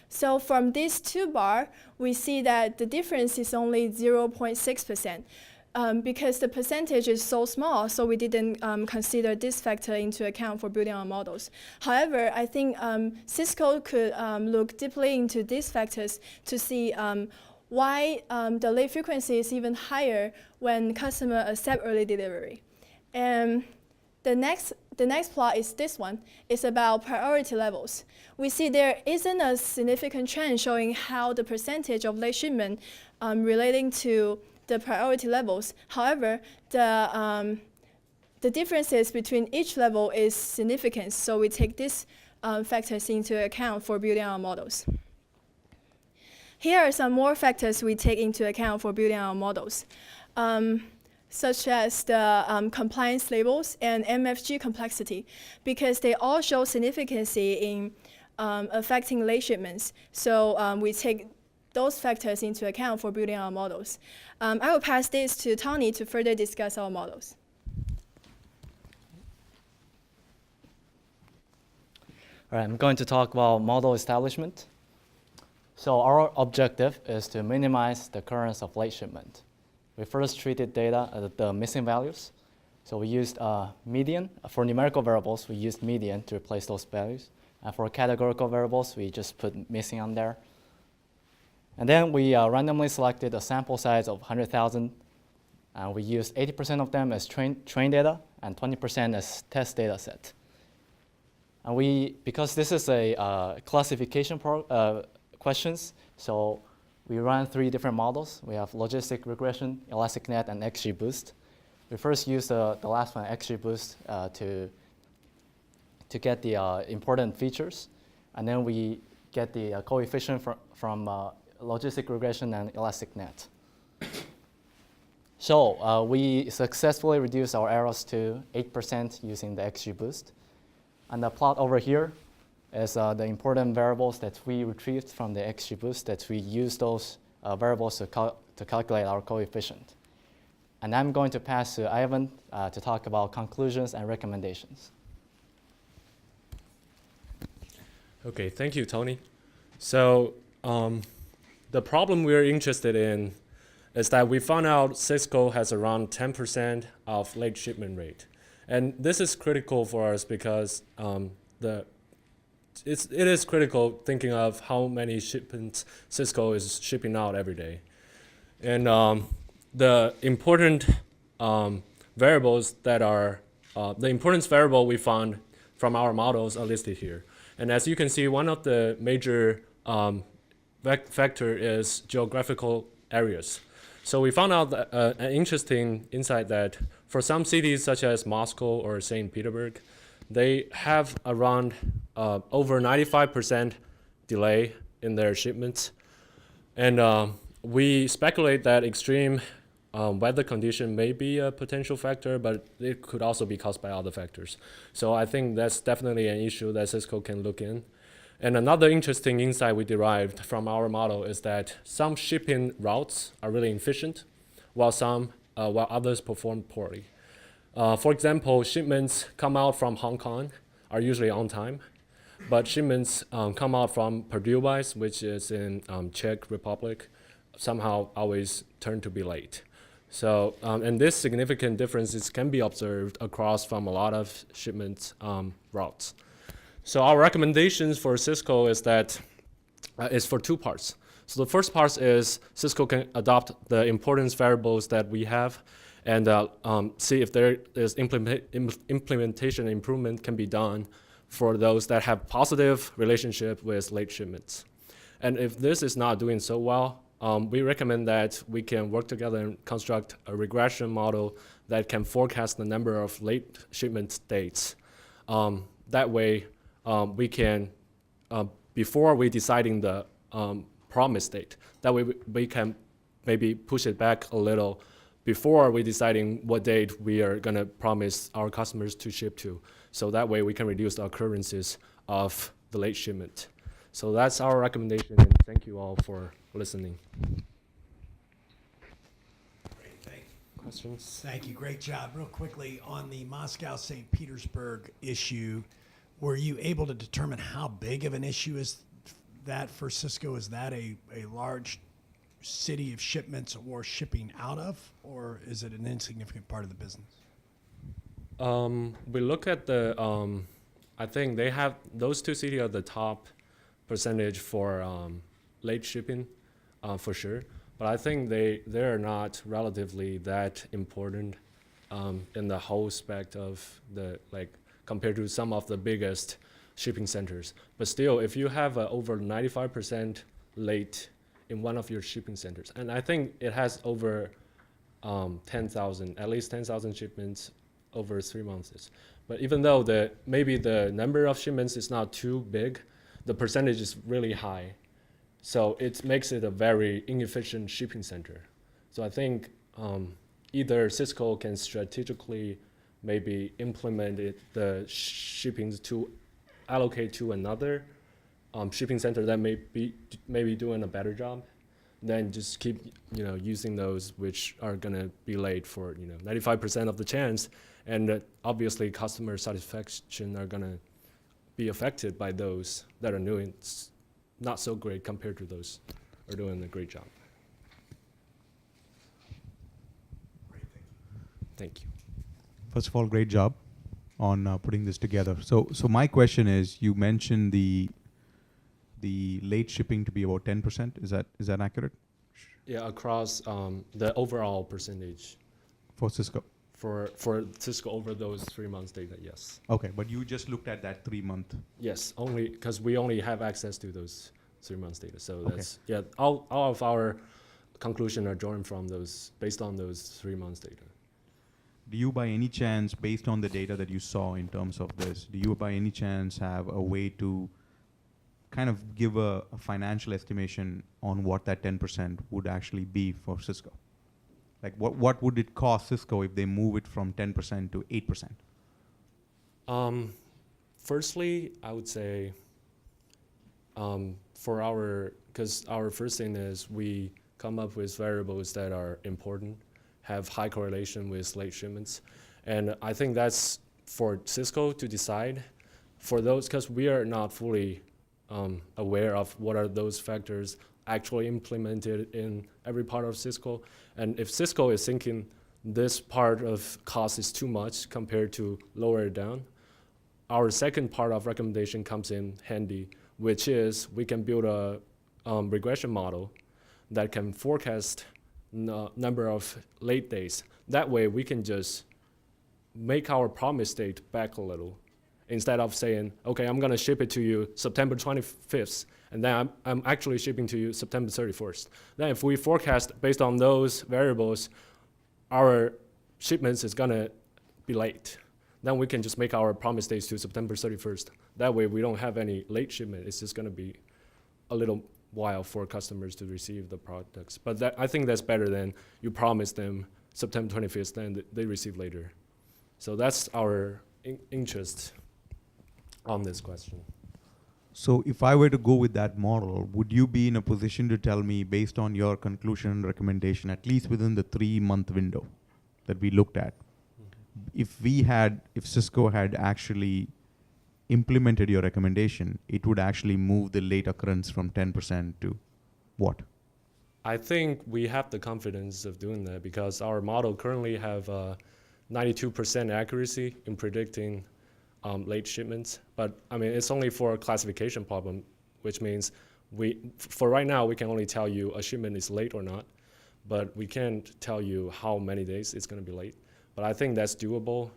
So from these 2 bars, we see that the difference is only 0.6%. Because the percentage is so small, so we didn't consider this factor into account for building our models. However, I think Cisco could look deeply into these factors to see why the late frequency is even higher when customer accept early delivery. And the next plot is this one. It's about priority levels. We see there isn't a significant trend showing how the percentage of late shipment relating to the priority levels. However, the differences between each level is significant, so we take these factors into account for building our models. Here are some more factors we take into account for building our models, such as the compliance labels and MFG complexity, because they all show significance in affecting late shipments. So we take those factors into account for building our models. I will pass this to Tony to further discuss our models. All right, I'm going to talk about model establishment. So our objective is to minimize the occurrence of late shipment. We first treated data, the missing values. So we used median. For numerical variables, we used median to replace those values. And for categorical variables, we just put missing on there. And then we randomly selected a sample size of 100,000. And we used 80% of them as train data and 20% as test data set. And because this is a classification questions, so we run 3 different models. We have logistic regression, ElasticNet, and XGBoost. We first use the last one, XGBoost, to get the important features. And then we get the coefficient from logistic regression and ElasticNet. So we successfully reduced our errors to 8% using the XGBoost. And the plot over here is the important variables that we retrieved from the XGBoost, that we use those variables to calculate our coefficient. And I'm going to pass to Ivan to talk about conclusions and recommendations. Okay, thank you, Tony. So the problem we're interested in is that we found out Cisco has around 10% of late shipment rate. And this is critical for us because it is critical thinking of how many shipments Cisco is shipping out every day. And the important variables that are, the importance variable we found from our models are listed here. And as you can see, one of the major factor is geographical areas. So we found out that, an interesting insight that for some cities such as Moscow or St. Petersburg, they have around over 95% delay in their shipments. And we speculate that extreme weather condition may be a potential factor, but it could also be caused by other factors. So I think that's definitely an issue that Cisco can look in. And another interesting insight we derived from our model is that some shipping routes are really efficient, while others perform poorly. For example, shipments come out from Hong Kong are usually on time, but shipments come out from Purdue, which is in Czech Republic, somehow always turn to be late. So, and this significant differences can be observed across from a lot of shipment routes. So our recommendations for Cisco is that is for two parts. So the first part is Cisco can adopt the importance variables that we have and see if there is implementation improvement can be done for those that have positive relationship with late shipments. And if this is not doing so well, we recommend that we can work together and construct a regression model that can forecast the number of late shipment dates. That way, we can, before we deciding the promise date, that way we can maybe push it back a little before we deciding what date we are gonna promise our customers to ship to. So that way we can reduce the occurrences of the late shipment. So that's our recommendation, and thank you all for listening. Great, questions? Thank you, great job. Real quickly, on the Moscow-St. Petersburg issue, were you able to determine how big of an issue is that for Cisco? Is that a large city of shipments or shipping out of, or is it an insignificant part of the business? We look at the, I think they have, those two cities are the top percentage for late shipping, for sure. But I think they're not relatively that important in the whole spec of the, like, compared to some of the biggest shipping centers. But still, if you have over 95% late in one of your shipping centers, and I think it has over 10,000, at least 10,000 shipments over 3 months. But even though maybe the number of shipments is not too big, the percentage is really high. So it makes it a very inefficient shipping center. So I think either Cisco can strategically maybe implement the shippings to allocate to another shipping center that may be doing a better job, then just keep using those which are gonna be late for 95% of the chance, and obviously customer satisfaction are gonna be affected by those that are doing not so great compared to those are doing a great job. Great, thank you. First of all, great job on putting this together. So my question is, you mentioned the late shipping to be about 10%. Is that accurate? Yeah, across the overall percentage. For Cisco? For Cisco over those 3 months data, yes. Okay, but you just looked at that 3 month. Yes, only because we only have access to those 3 months data. So Okay. that's, yeah, all of our conclusion are drawn from those, based on those 3 months data. Do you by any chance, based on the data that you saw in terms of this, do you by any chance have a way to kind of give a financial estimation on what that 10% would actually be for Cisco? Like what would it cost Cisco if they move it from 10% to 8%? Firstly, I would say because our first thing is we come up with variables that are important, have high correlation with late shipments. And I think that's for Cisco to decide for those, because we are not fully aware of what are those factors actually implemented in every part of Cisco. And if Cisco is thinking this part of cost is too much compared to lower it down, our second part of recommendation comes in handy, which is we can build a regression model that can forecast number of late days. That way we can just make our promise date back a little. Instead of saying, okay, I'm gonna ship it to you September 25th, and then I'm actually shipping to you September 31st. Then if we forecast based on those variables, our shipments is gonna be late. Then we can just make our promise dates to September 31st. That way we don't have any late shipment. It's just gonna be a little while for customers to receive the products. But I think that's better than you promise them September 25th, then they receive later. So that's our interest on this question. So if I were to go with that model, would you be in a position to tell me, based on your conclusion and recommendation, at least within the 3-month window that we looked at, if Cisco had actually implemented your recommendation, it would actually move the late occurrence from 10% to what? I think we have the confidence of doing that because our model currently have 92% accuracy in predicting late shipments. But I mean, it's only for a classification problem, which means for right now, we can only tell you a shipment is late or not, but we can't tell you how many days it's gonna be late. But I think that's doable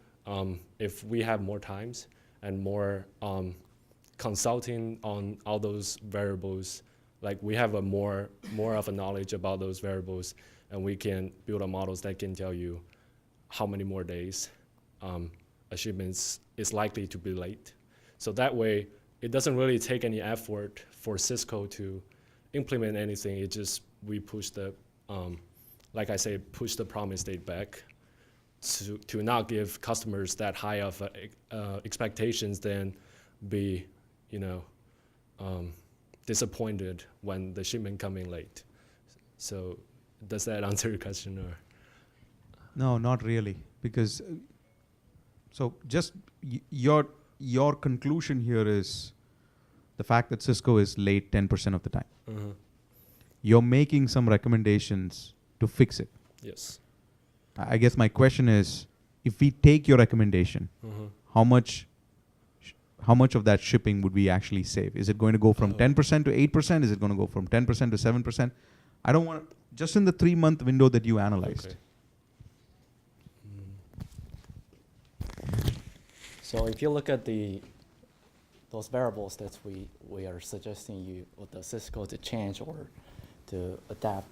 if we have more times and more consulting on all those variables. Like we have more of a knowledge about those variables, and we can build a models that can tell you how many more days a shipment is likely to be late. So that way, it doesn't really take any effort for Cisco to implement anything. It just, we push the, like I say, push the promise date back to not give customers that high of expectations, then be, disappointed when the shipment coming late. So does that answer your question, or? No, not really, because so just your conclusion here is the fact that Cisco is late 10% of the time. Mm-hmm. You're making some recommendations to fix it. Yes. I guess my question is, if we take your recommendation, mm-hmm. how much of that shipping would we actually save? Is it going to go from 10% to 8%? Is it going to go from 10% to 7%? I don't want to, just in the 3-month window that you analyzed. Okay. So if you look at those variables that we are suggesting you or the Cisco to change or to adapt,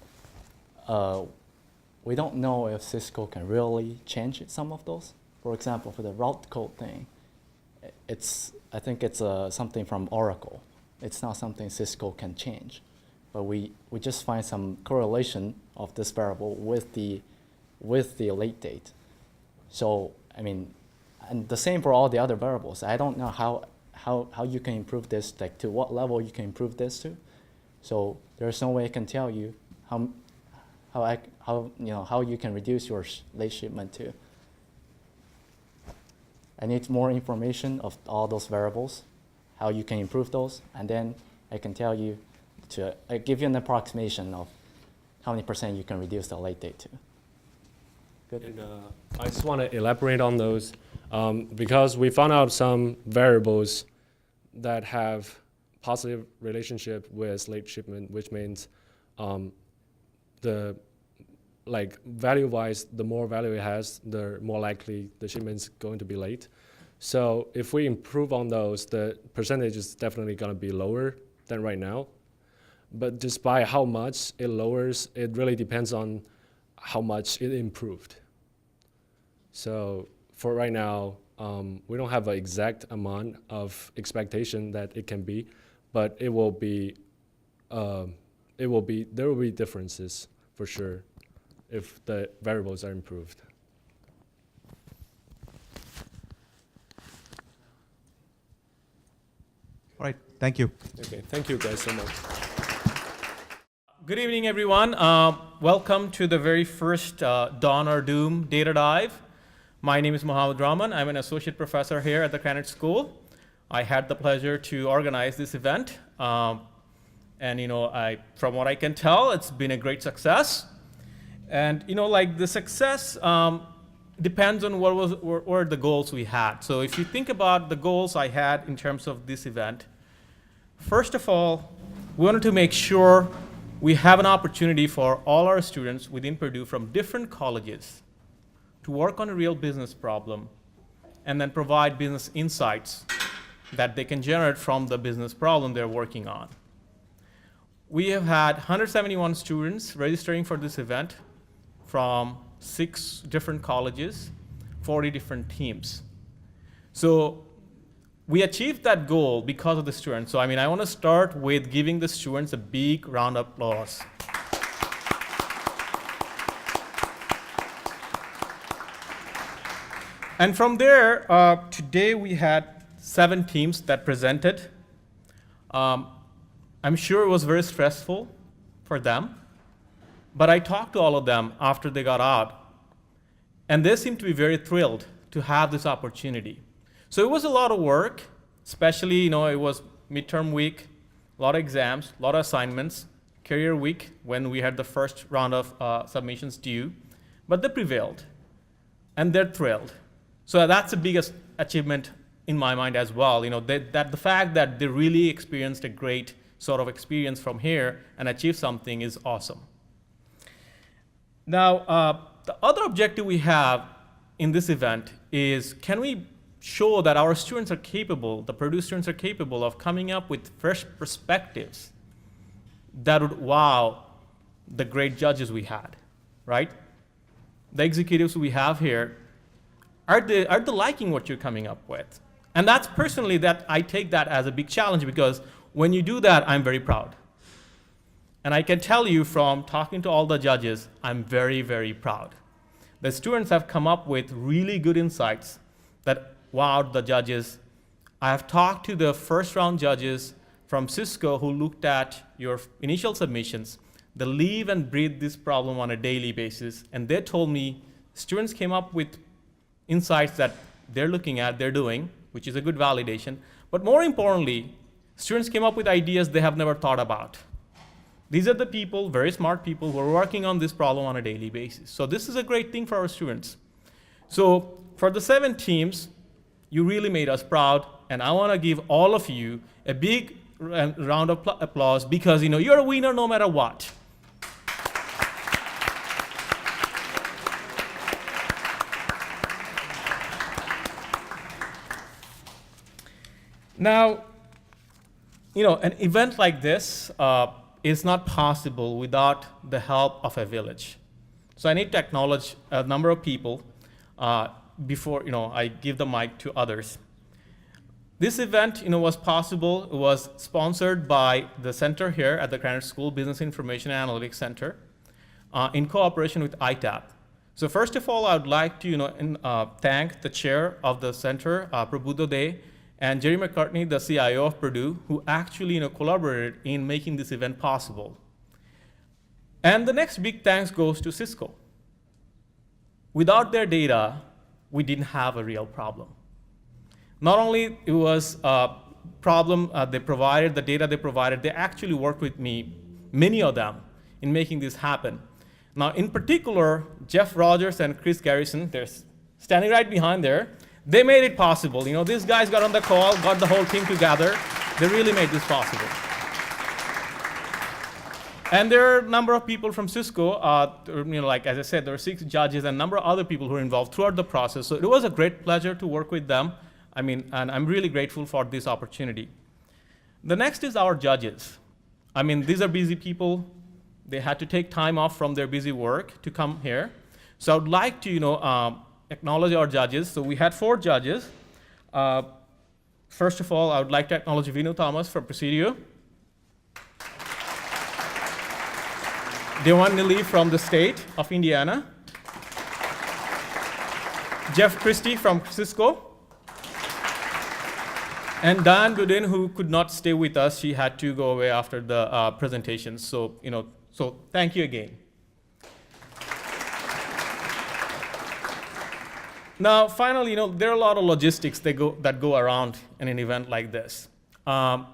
we don't know if Cisco can really change some of those. For example, for the route code thing, I think it's something from Oracle. It's not something Cisco can change, but we just find some correlation of this variable with the late date. So I mean, and the same for all the other variables. I don't know how you can improve this, like to what level you can improve this to. So there's no way I can tell you how you can reduce your late shipment to. I need more information of all those variables, how you can improve those, and then I can tell you I give you an approximation of how many % you can reduce the late date to. Good. And, I just want to elaborate on those because we found out some variables that have positive relationship with late shipment, which means value-wise, the more value it has, the more likely the shipment's going to be late. So if we improve on those, the percentage is definitely going to be lower than right now. But just by how much it lowers, it really depends on how much it improved. So for right now, we don't have an exact amount of expectation that it can be, but there will be differences for sure if the variables are improved. All right, thank you. Okay, thank you guys so much. Good evening, everyone. Welcome to the very first Dawn or Doom Data Dive. My name is Mohammed Rahman. I'm an associate professor here at the Granite School. I had the pleasure to organize this event. And from what I can tell, it's been a great success. And like the success depends on what were the goals we had. So if you think about the goals I had in terms of this event, first of all, we wanted to make sure we have an opportunity for all our students within Purdue from different colleges to work on a real business problem and then provide business insights that they can generate from the business problem they're working on. We have had 171 students registering for this event from 6 different colleges, 40 different teams. So we achieved that goal because of the students. So I want to start with giving the students a big round of applause. And from there, today we had 7 teams that presented. I'm sure it was very stressful for them, but I talked to all of them after they got out, and they seemed to be very thrilled to have this opportunity. So it was a lot of work, especially, it was midterm week, a lot of exams, a lot of assignments, career week when we had the first round of submissions due, but they prevailed, and they're thrilled. So that's the biggest achievement in my mind as well, that the fact that they really experienced a great sort of experience from here and achieved something is awesome. Now, the other objective we have in this event is, can we show that our students are capable, the Purdue students are capable of coming up with fresh perspectives that would wow the great judges we had, right? The executives we have here, are they liking what you're coming up with? And that's personally that I take that as a big challenge, because when you do that, I'm very proud. And I can tell you from talking to all the judges, I'm very, very proud. The students have come up with really good insights that wowed the judges. I have talked to the first round judges from Cisco who looked at your initial submissions. They live and breathe this problem on a daily basis, and they told me students came up with insights that they're looking at, they're doing, which is a good validation. But more importantly, students came up with ideas they have never thought about. These are the people, very smart people, who are working on this problem on a daily basis. So this is a great thing for our students. So for the 7 teams, you really made us proud, and I want to give all of you a big round of applause, because you're a winner no matter what. Now, an event like this is not possible without the help of a village. So I need to acknowledge a number of people before I give the mic to others. This event was possible. It was sponsored by the center here at the Granite School, Business Information and Analytics Center, in cooperation with ITAP. So first of all, I would like to thank the chair of the center, Prabhuda Dey, and Jerry McCartney, the CIO of Purdue, who actually collaborated in making this event possible. And the next big thanks goes to Cisco. Without their data, we didn't have a real problem. Not only it was a problem they provided, the data they provided, they actually worked with me, many of them, in making this happen. Now, in particular, Jeff Rogers and Chris Garrison, they're standing right behind there. They made it possible. These guys got on the call, got the whole team together. They really made this possible. And there are a number of people from Cisco, like as I said, there were 6 judges and a number of other people who were involved throughout the process. So it was a great pleasure to work with them. And I'm really grateful for this opportunity. The next is our judges. These are busy people. They had to take time off from their busy work to come here. So I would like to, acknowledge our judges. So we had 4 judges. First of all, I would like to acknowledge Vinu Thomas from Presidio, Dewan Nili from the state of Indiana, Jeff Christie from Cisco, and Diane Budin, who could not stay with us. She had to go away after the presentation. So, so thank you again. Now, finally, there are a lot of logistics that go around in an event like this. From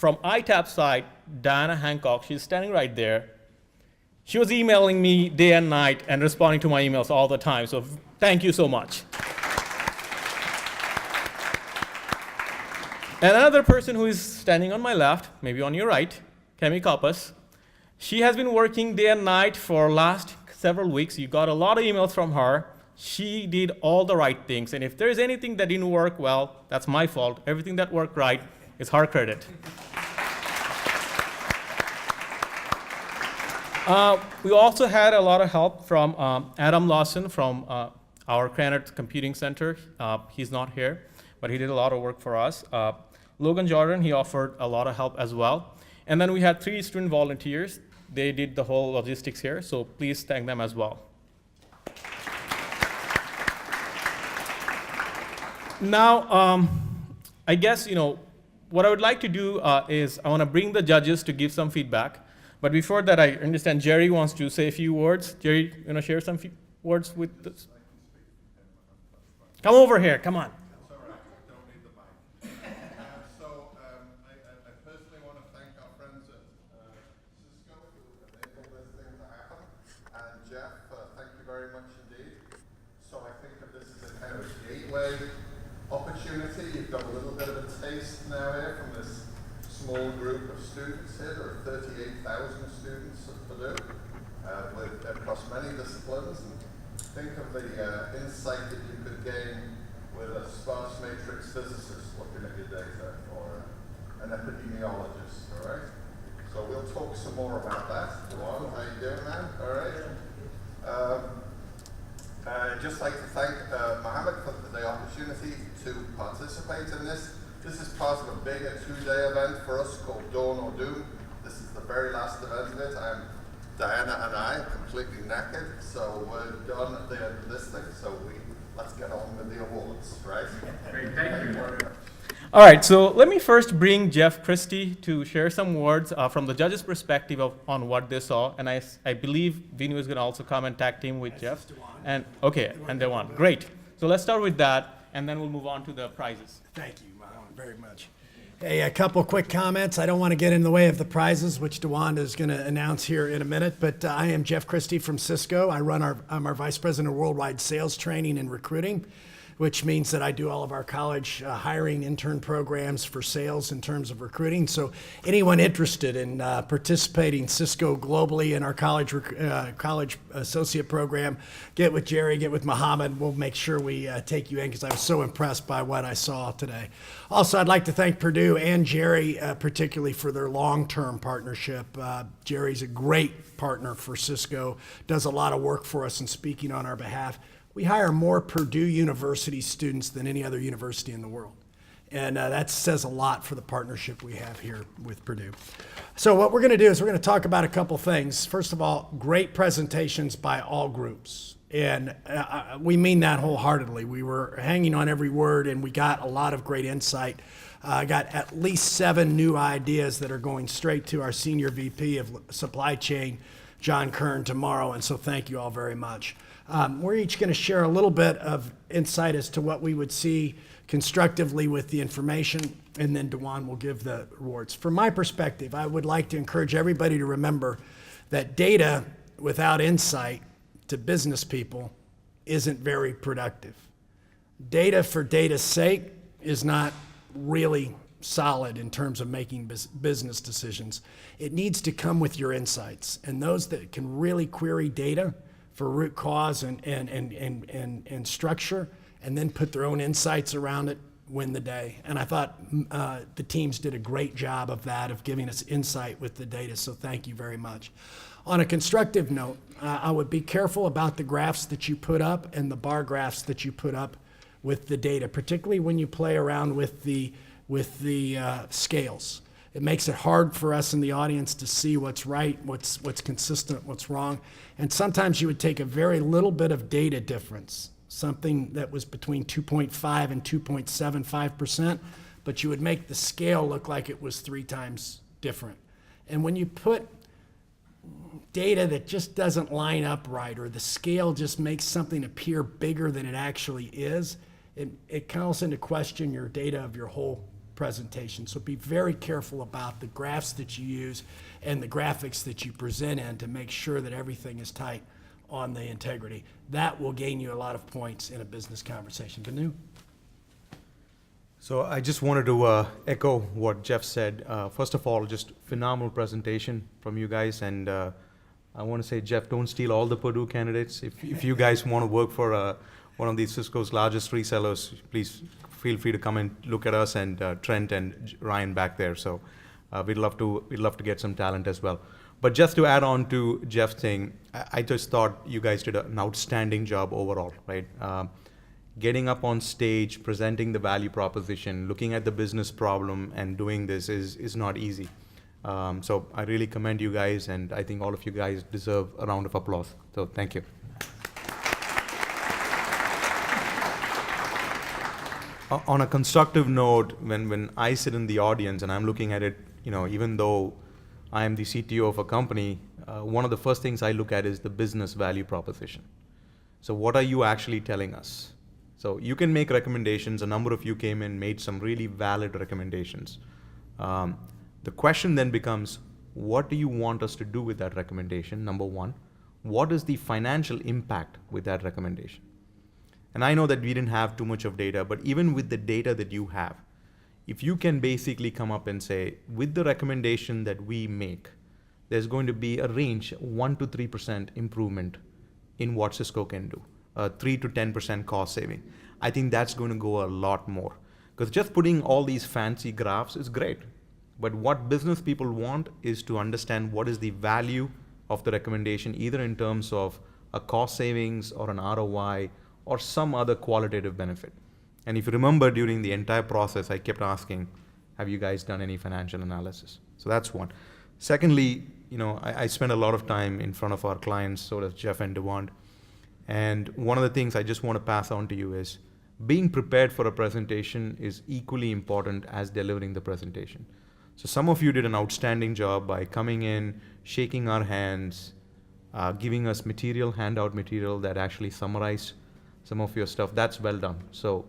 ITAP side, Diana Hancock, she's standing right there. She was emailing me day and night and responding to my emails all the time. So thank you so much. And another person who is standing on my left, maybe on your right, Kemi Kappas, she has been working day and night for last several weeks. You got a lot of emails from her. She did all the right things. And if there's anything that didn't work well, that's my fault. Everything that worked right is her credit. We also had a lot of help from Adam Lawson from our Granite Computing Center. He's not here, but he did a lot of work for us. Logan Jordan, he offered a lot of help as well. And then we had 3 student volunteers. They did the whole logistics here, so please thank them as well. Now, I guess, what I would like to do is I want to bring the judges to give some feedback. But before that, I understand Jerry wants to say a few words. Jerry, you want to share some words with us? Come over here, come on. Opportunity. You've got a little bit of a taste now here from this small group of students here. There are 38,000 students at Purdue across many disciplines. And think of the insight that you could gain with a sparse matrix physicist looking at your data, or an epidemiologist. All right. So we'll talk some more about that. Luan, how you doing, man? All right. I'd just like to thank Mohammed for the opportunity to participate in this. This is part of a bigger 2-day event for us called Dawn or Doom. This is the very last event of it. Diana and I are completely knackered, so we're done at the end of this thing. So let's get on with the awards, right? Great, thank you very much. All right, so let me first bring Jeff Christie to share some words from the judges' perspective on what they saw. And I believe Vinu is going to also come and tag team with Jeff. And okay, and Dewan. Great. So let's start with that, and then we'll move on to the prizes. Thank you, Mohammed, very much. Hey, a couple quick comments. I don't want to get in the way of the prizes, which DeWanda is going to announce here in a minute, but I am Jeff Christie from Cisco. I'm our Vice President of Worldwide Sales Training and Recruiting, which means that I do all of our college hiring intern programs for sales in terms of recruiting. So anyone interested in participating Cisco globally in our college associate program, get with Jerry, get with Mohammed. We'll make sure we take you in, because I was so impressed by what I saw today. Also, I'd like to thank Purdue and Jerry particularly for their long-term partnership. Jerry's a great partner for Cisco, does a lot of work for us in speaking on our behalf. We hire more Purdue University students than any other university in the world. And that says a lot for the partnership we have here with Purdue. So what we're going to do is we're going to talk about a couple things. First of all, great presentations by all groups. And we mean that wholeheartedly. We were hanging on every word, and we got a lot of great insight. I got at least 7 new ideas that are going straight to our Senior VP of Supply Chain, John Kern, tomorrow. And so thank you all very much. We're each going to share a little bit of insight as to what we would see constructively with the information, and then Dewan will give the awards. From my perspective, I would like to encourage everybody to remember that data without insight to business people isn't very productive. Data for data's sake is not really solid in terms of making business decisions. It needs to come with your insights, and those that can really query data for root cause and structure, and then put their own insights around it, win the day. And I thought the teams did a great job of that, of giving us insight with the data, so thank you very much. On a constructive note, I would be careful about the graphs that you put up and the bar graphs that you put up with the data, particularly when you play around with the scales. It makes it hard for us in the audience to see what's right, what's consistent, what's wrong. And sometimes you would take a very little bit of data difference, something that was between 2.5 and 2.75%, but you would make the scale look like it was 3 times different. And when you put data that just doesn't line up right, or the scale just makes something appear bigger than it actually is, it calls into question your data of your whole presentation. So be very careful about the graphs that you use and the graphics that you present in to make sure that everything is tight on the integrity. That will gain you a lot of points in a business conversation. Venu? So I just wanted to echo what Jeff said. First of all, just phenomenal presentation from you guys, and I want to say, Jeff, don't steal all the Purdue candidates. If you guys want to work for one of these Cisco's largest resellers, please feel free to come and look at us and Trent and Ryan back there. So we'd love to get some talent as well. But just to add on to Jeff's thing, I just thought you guys did an outstanding job overall, right? Getting up on stage, presenting the value proposition, looking at the business problem, and doing this is not easy. So I really commend you guys, and I think all of you guys deserve a round of applause. So thank you. On a constructive note, when I sit in the audience and I'm looking at it, even though I am the CTO of a company, one of the first things I look at is the business value proposition. So what are you actually telling us? So you can make recommendations. A number of you came in, made some really valid recommendations. The question then becomes, what do you want us to do with that recommendation? Number one, what is the financial impact with that recommendation? And I know that we didn't have too much of data, but even with the data that you have, if you can basically come up and say, with the recommendation that we make, there's going to be a range, 1 to 3% improvement in what Cisco can do, 3 to 10% cost saving. I think that's going to go a lot more. Because just putting all these fancy graphs is great. But what business people want is to understand what is the value of the recommendation, either in terms of a cost savings or an ROI or some other qualitative benefit. And if you remember, during the entire process, I kept asking, have you guys done any financial analysis? So that's one. Secondly, I spend a lot of time in front of our clients, so does Jeff and Devon. And one of the things I just want to pass on to you is being prepared for a presentation is equally important as delivering the presentation. So some of you did an outstanding job by coming in, shaking our hands, giving us handout material that actually summarized some of your stuff. That's well done. So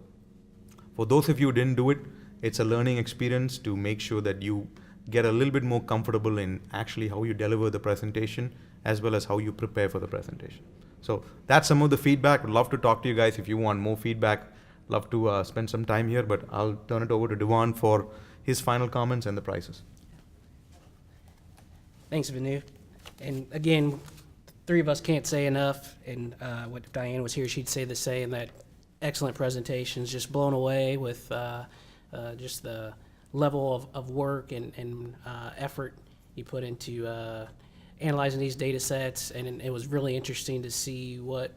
for those of you who didn't do it, it's a learning experience to make sure that you get a little bit more comfortable in actually how you deliver the presentation as well as how you prepare for the presentation. So that's some of the feedback. Would love to talk to you guys if you want more feedback. Love to spend some time here, but I'll turn it over to Devon for his final comments and the prices. Thanks, Venu. And again, three of us can't say enough, and what Diane was here, she'd say the same, that excellent presentations, just blown away with just the level of work and effort you put into analyzing these data sets, and it was really interesting to see what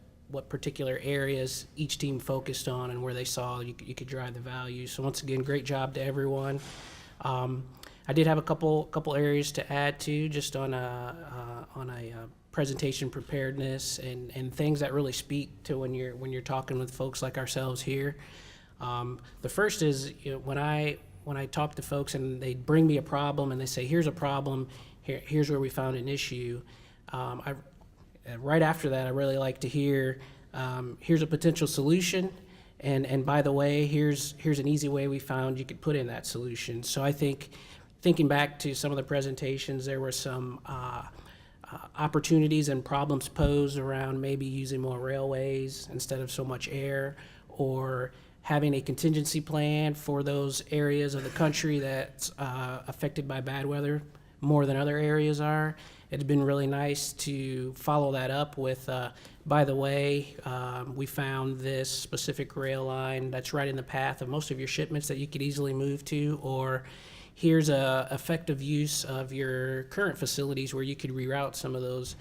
particular areas each team focused on and where they saw you could drive the value. So once again, great job to everyone. I did have a couple areas to add to, just on a presentation preparedness and things that really speak to when you're talking with folks like ourselves here. The first is, when I talk to folks and they bring me a problem and they say, here's a problem, here's where we found an issue. Right after that, I really like to hear, here's a potential solution, and by the way, here's an easy way we found you could put in that solution. So I think, thinking back to some of the presentations, there were some opportunities and problems posed around maybe using more railways instead of so much air, or having a contingency plan for those areas of the country that's affected by bad weather more than other areas are. It's been really nice to follow that up with, by the way, we found this specific rail line that's right in the path of most of your shipments that you could easily move to, or here's a effective use of your current facilities where you could reroute some of those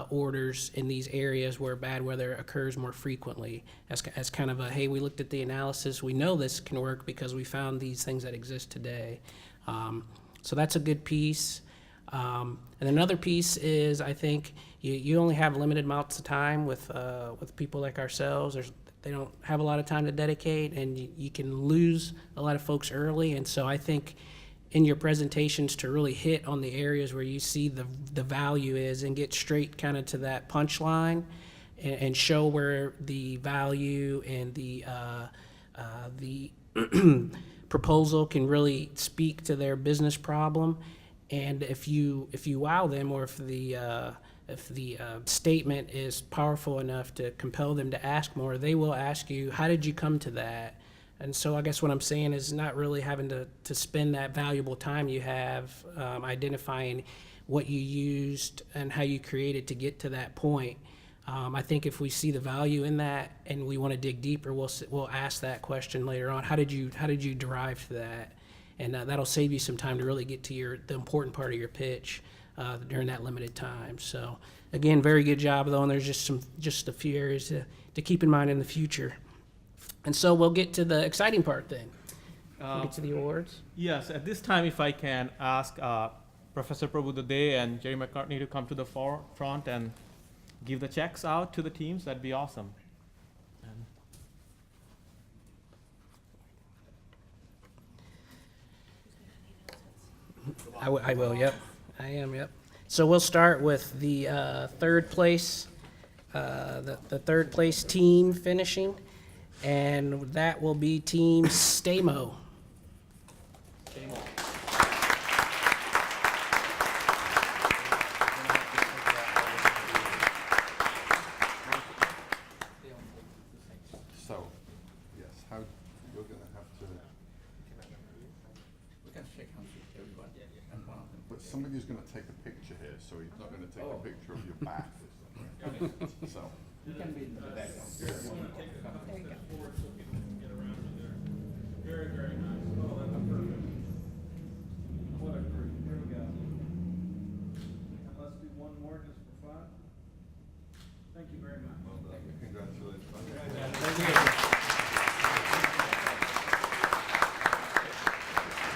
orders in these areas where bad weather occurs more frequently, as kind of a, hey, we looked at the analysis, we know this can work because we found these things that exist today. So that's a good piece. And another piece is, I think you only have limited amounts of time with people like ourselves. They don't have a lot of time to dedicate, and you can lose a lot of folks early. And so I think in your presentations to really hit on the areas where you see the value is and get straight kind of to that punchline and show where the value and the proposal can really speak to their business problem, and if you wow them, or if the statement is powerful enough to compel them to ask more, they will ask you, how did you come to that? And so I guess what I'm saying is not really having to spend that valuable time you have identifying what you used and how you created to get to that point. I think if we see the value in that and we want to dig deeper, we'll ask that question later on. How did you derive to that? And that'll save you some time to really get to the important part of your pitch during that limited time. So again, very good job though, and there's just a few areas to keep in mind in the future. And so we'll get to the exciting part then. We'll get to the awards. Yes, at this time, if I can ask Professor Prabhu and Jerry McCartney to come to the forefront and give the checks out to the teams, that'd be awesome. I will, yep. I am, yep. So we'll start with the third place, the third place team finishing, and that will be Team Stamo. So, yes, how you're going to have to. But somebody's going to take a picture here, so he's not going to take a picture of your back. So. You can be in the background. There you go. Very, very nice. Oh, that's perfect. What a group. Here we go. And let's do one more just for fun. Thank you very much. Well done. Congratulations. Thank you.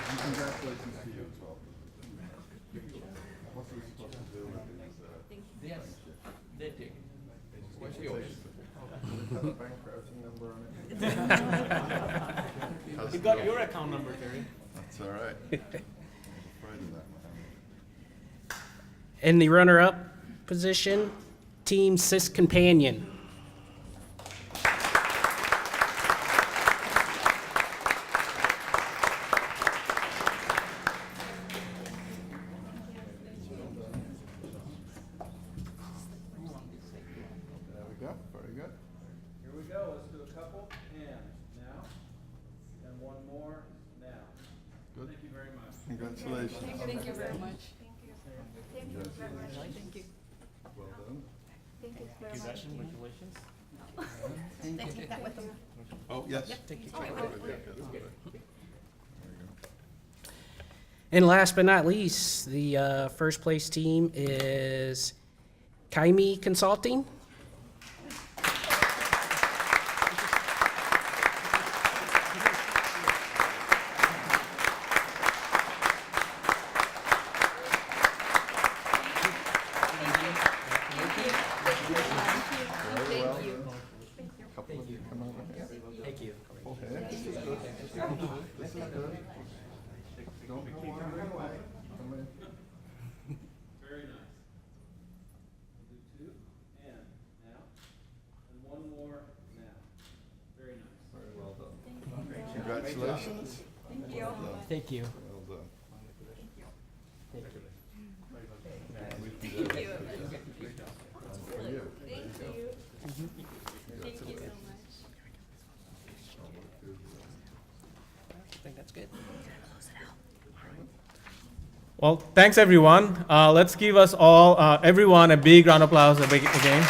And congratulations to you as well. What are we supposed to do with these? Yes. They take. What's yours? Have a bank routing number on it. You got your account number, Terry. That's all right. I was afraid of that. In the runner-up position, Team Cis Companion. Very good. Here we go. Let's do a couple. And now. And one more. Now. Good. Thank you very much. Congratulations. Thank you very much. Thank you very much. Thank you. Well done. Thank you very much. Congratulations. Thank you. Take that with them. Oh, yes. Yep. Thank you. Oh, Very oh, good. oh. There you go. And last but not least, the first place team is Kaimi Consulting. Very nice. We'll do two. And now. And one more. Now. Very nice. Very well done. Congratulations. Thank you. Well done. Thank you. Well done. Thank you. Thank you. For you. Thank you. Thank you so much. I think that's good. Well, thanks everyone. Let's give us all, everyone, a big round of applause again.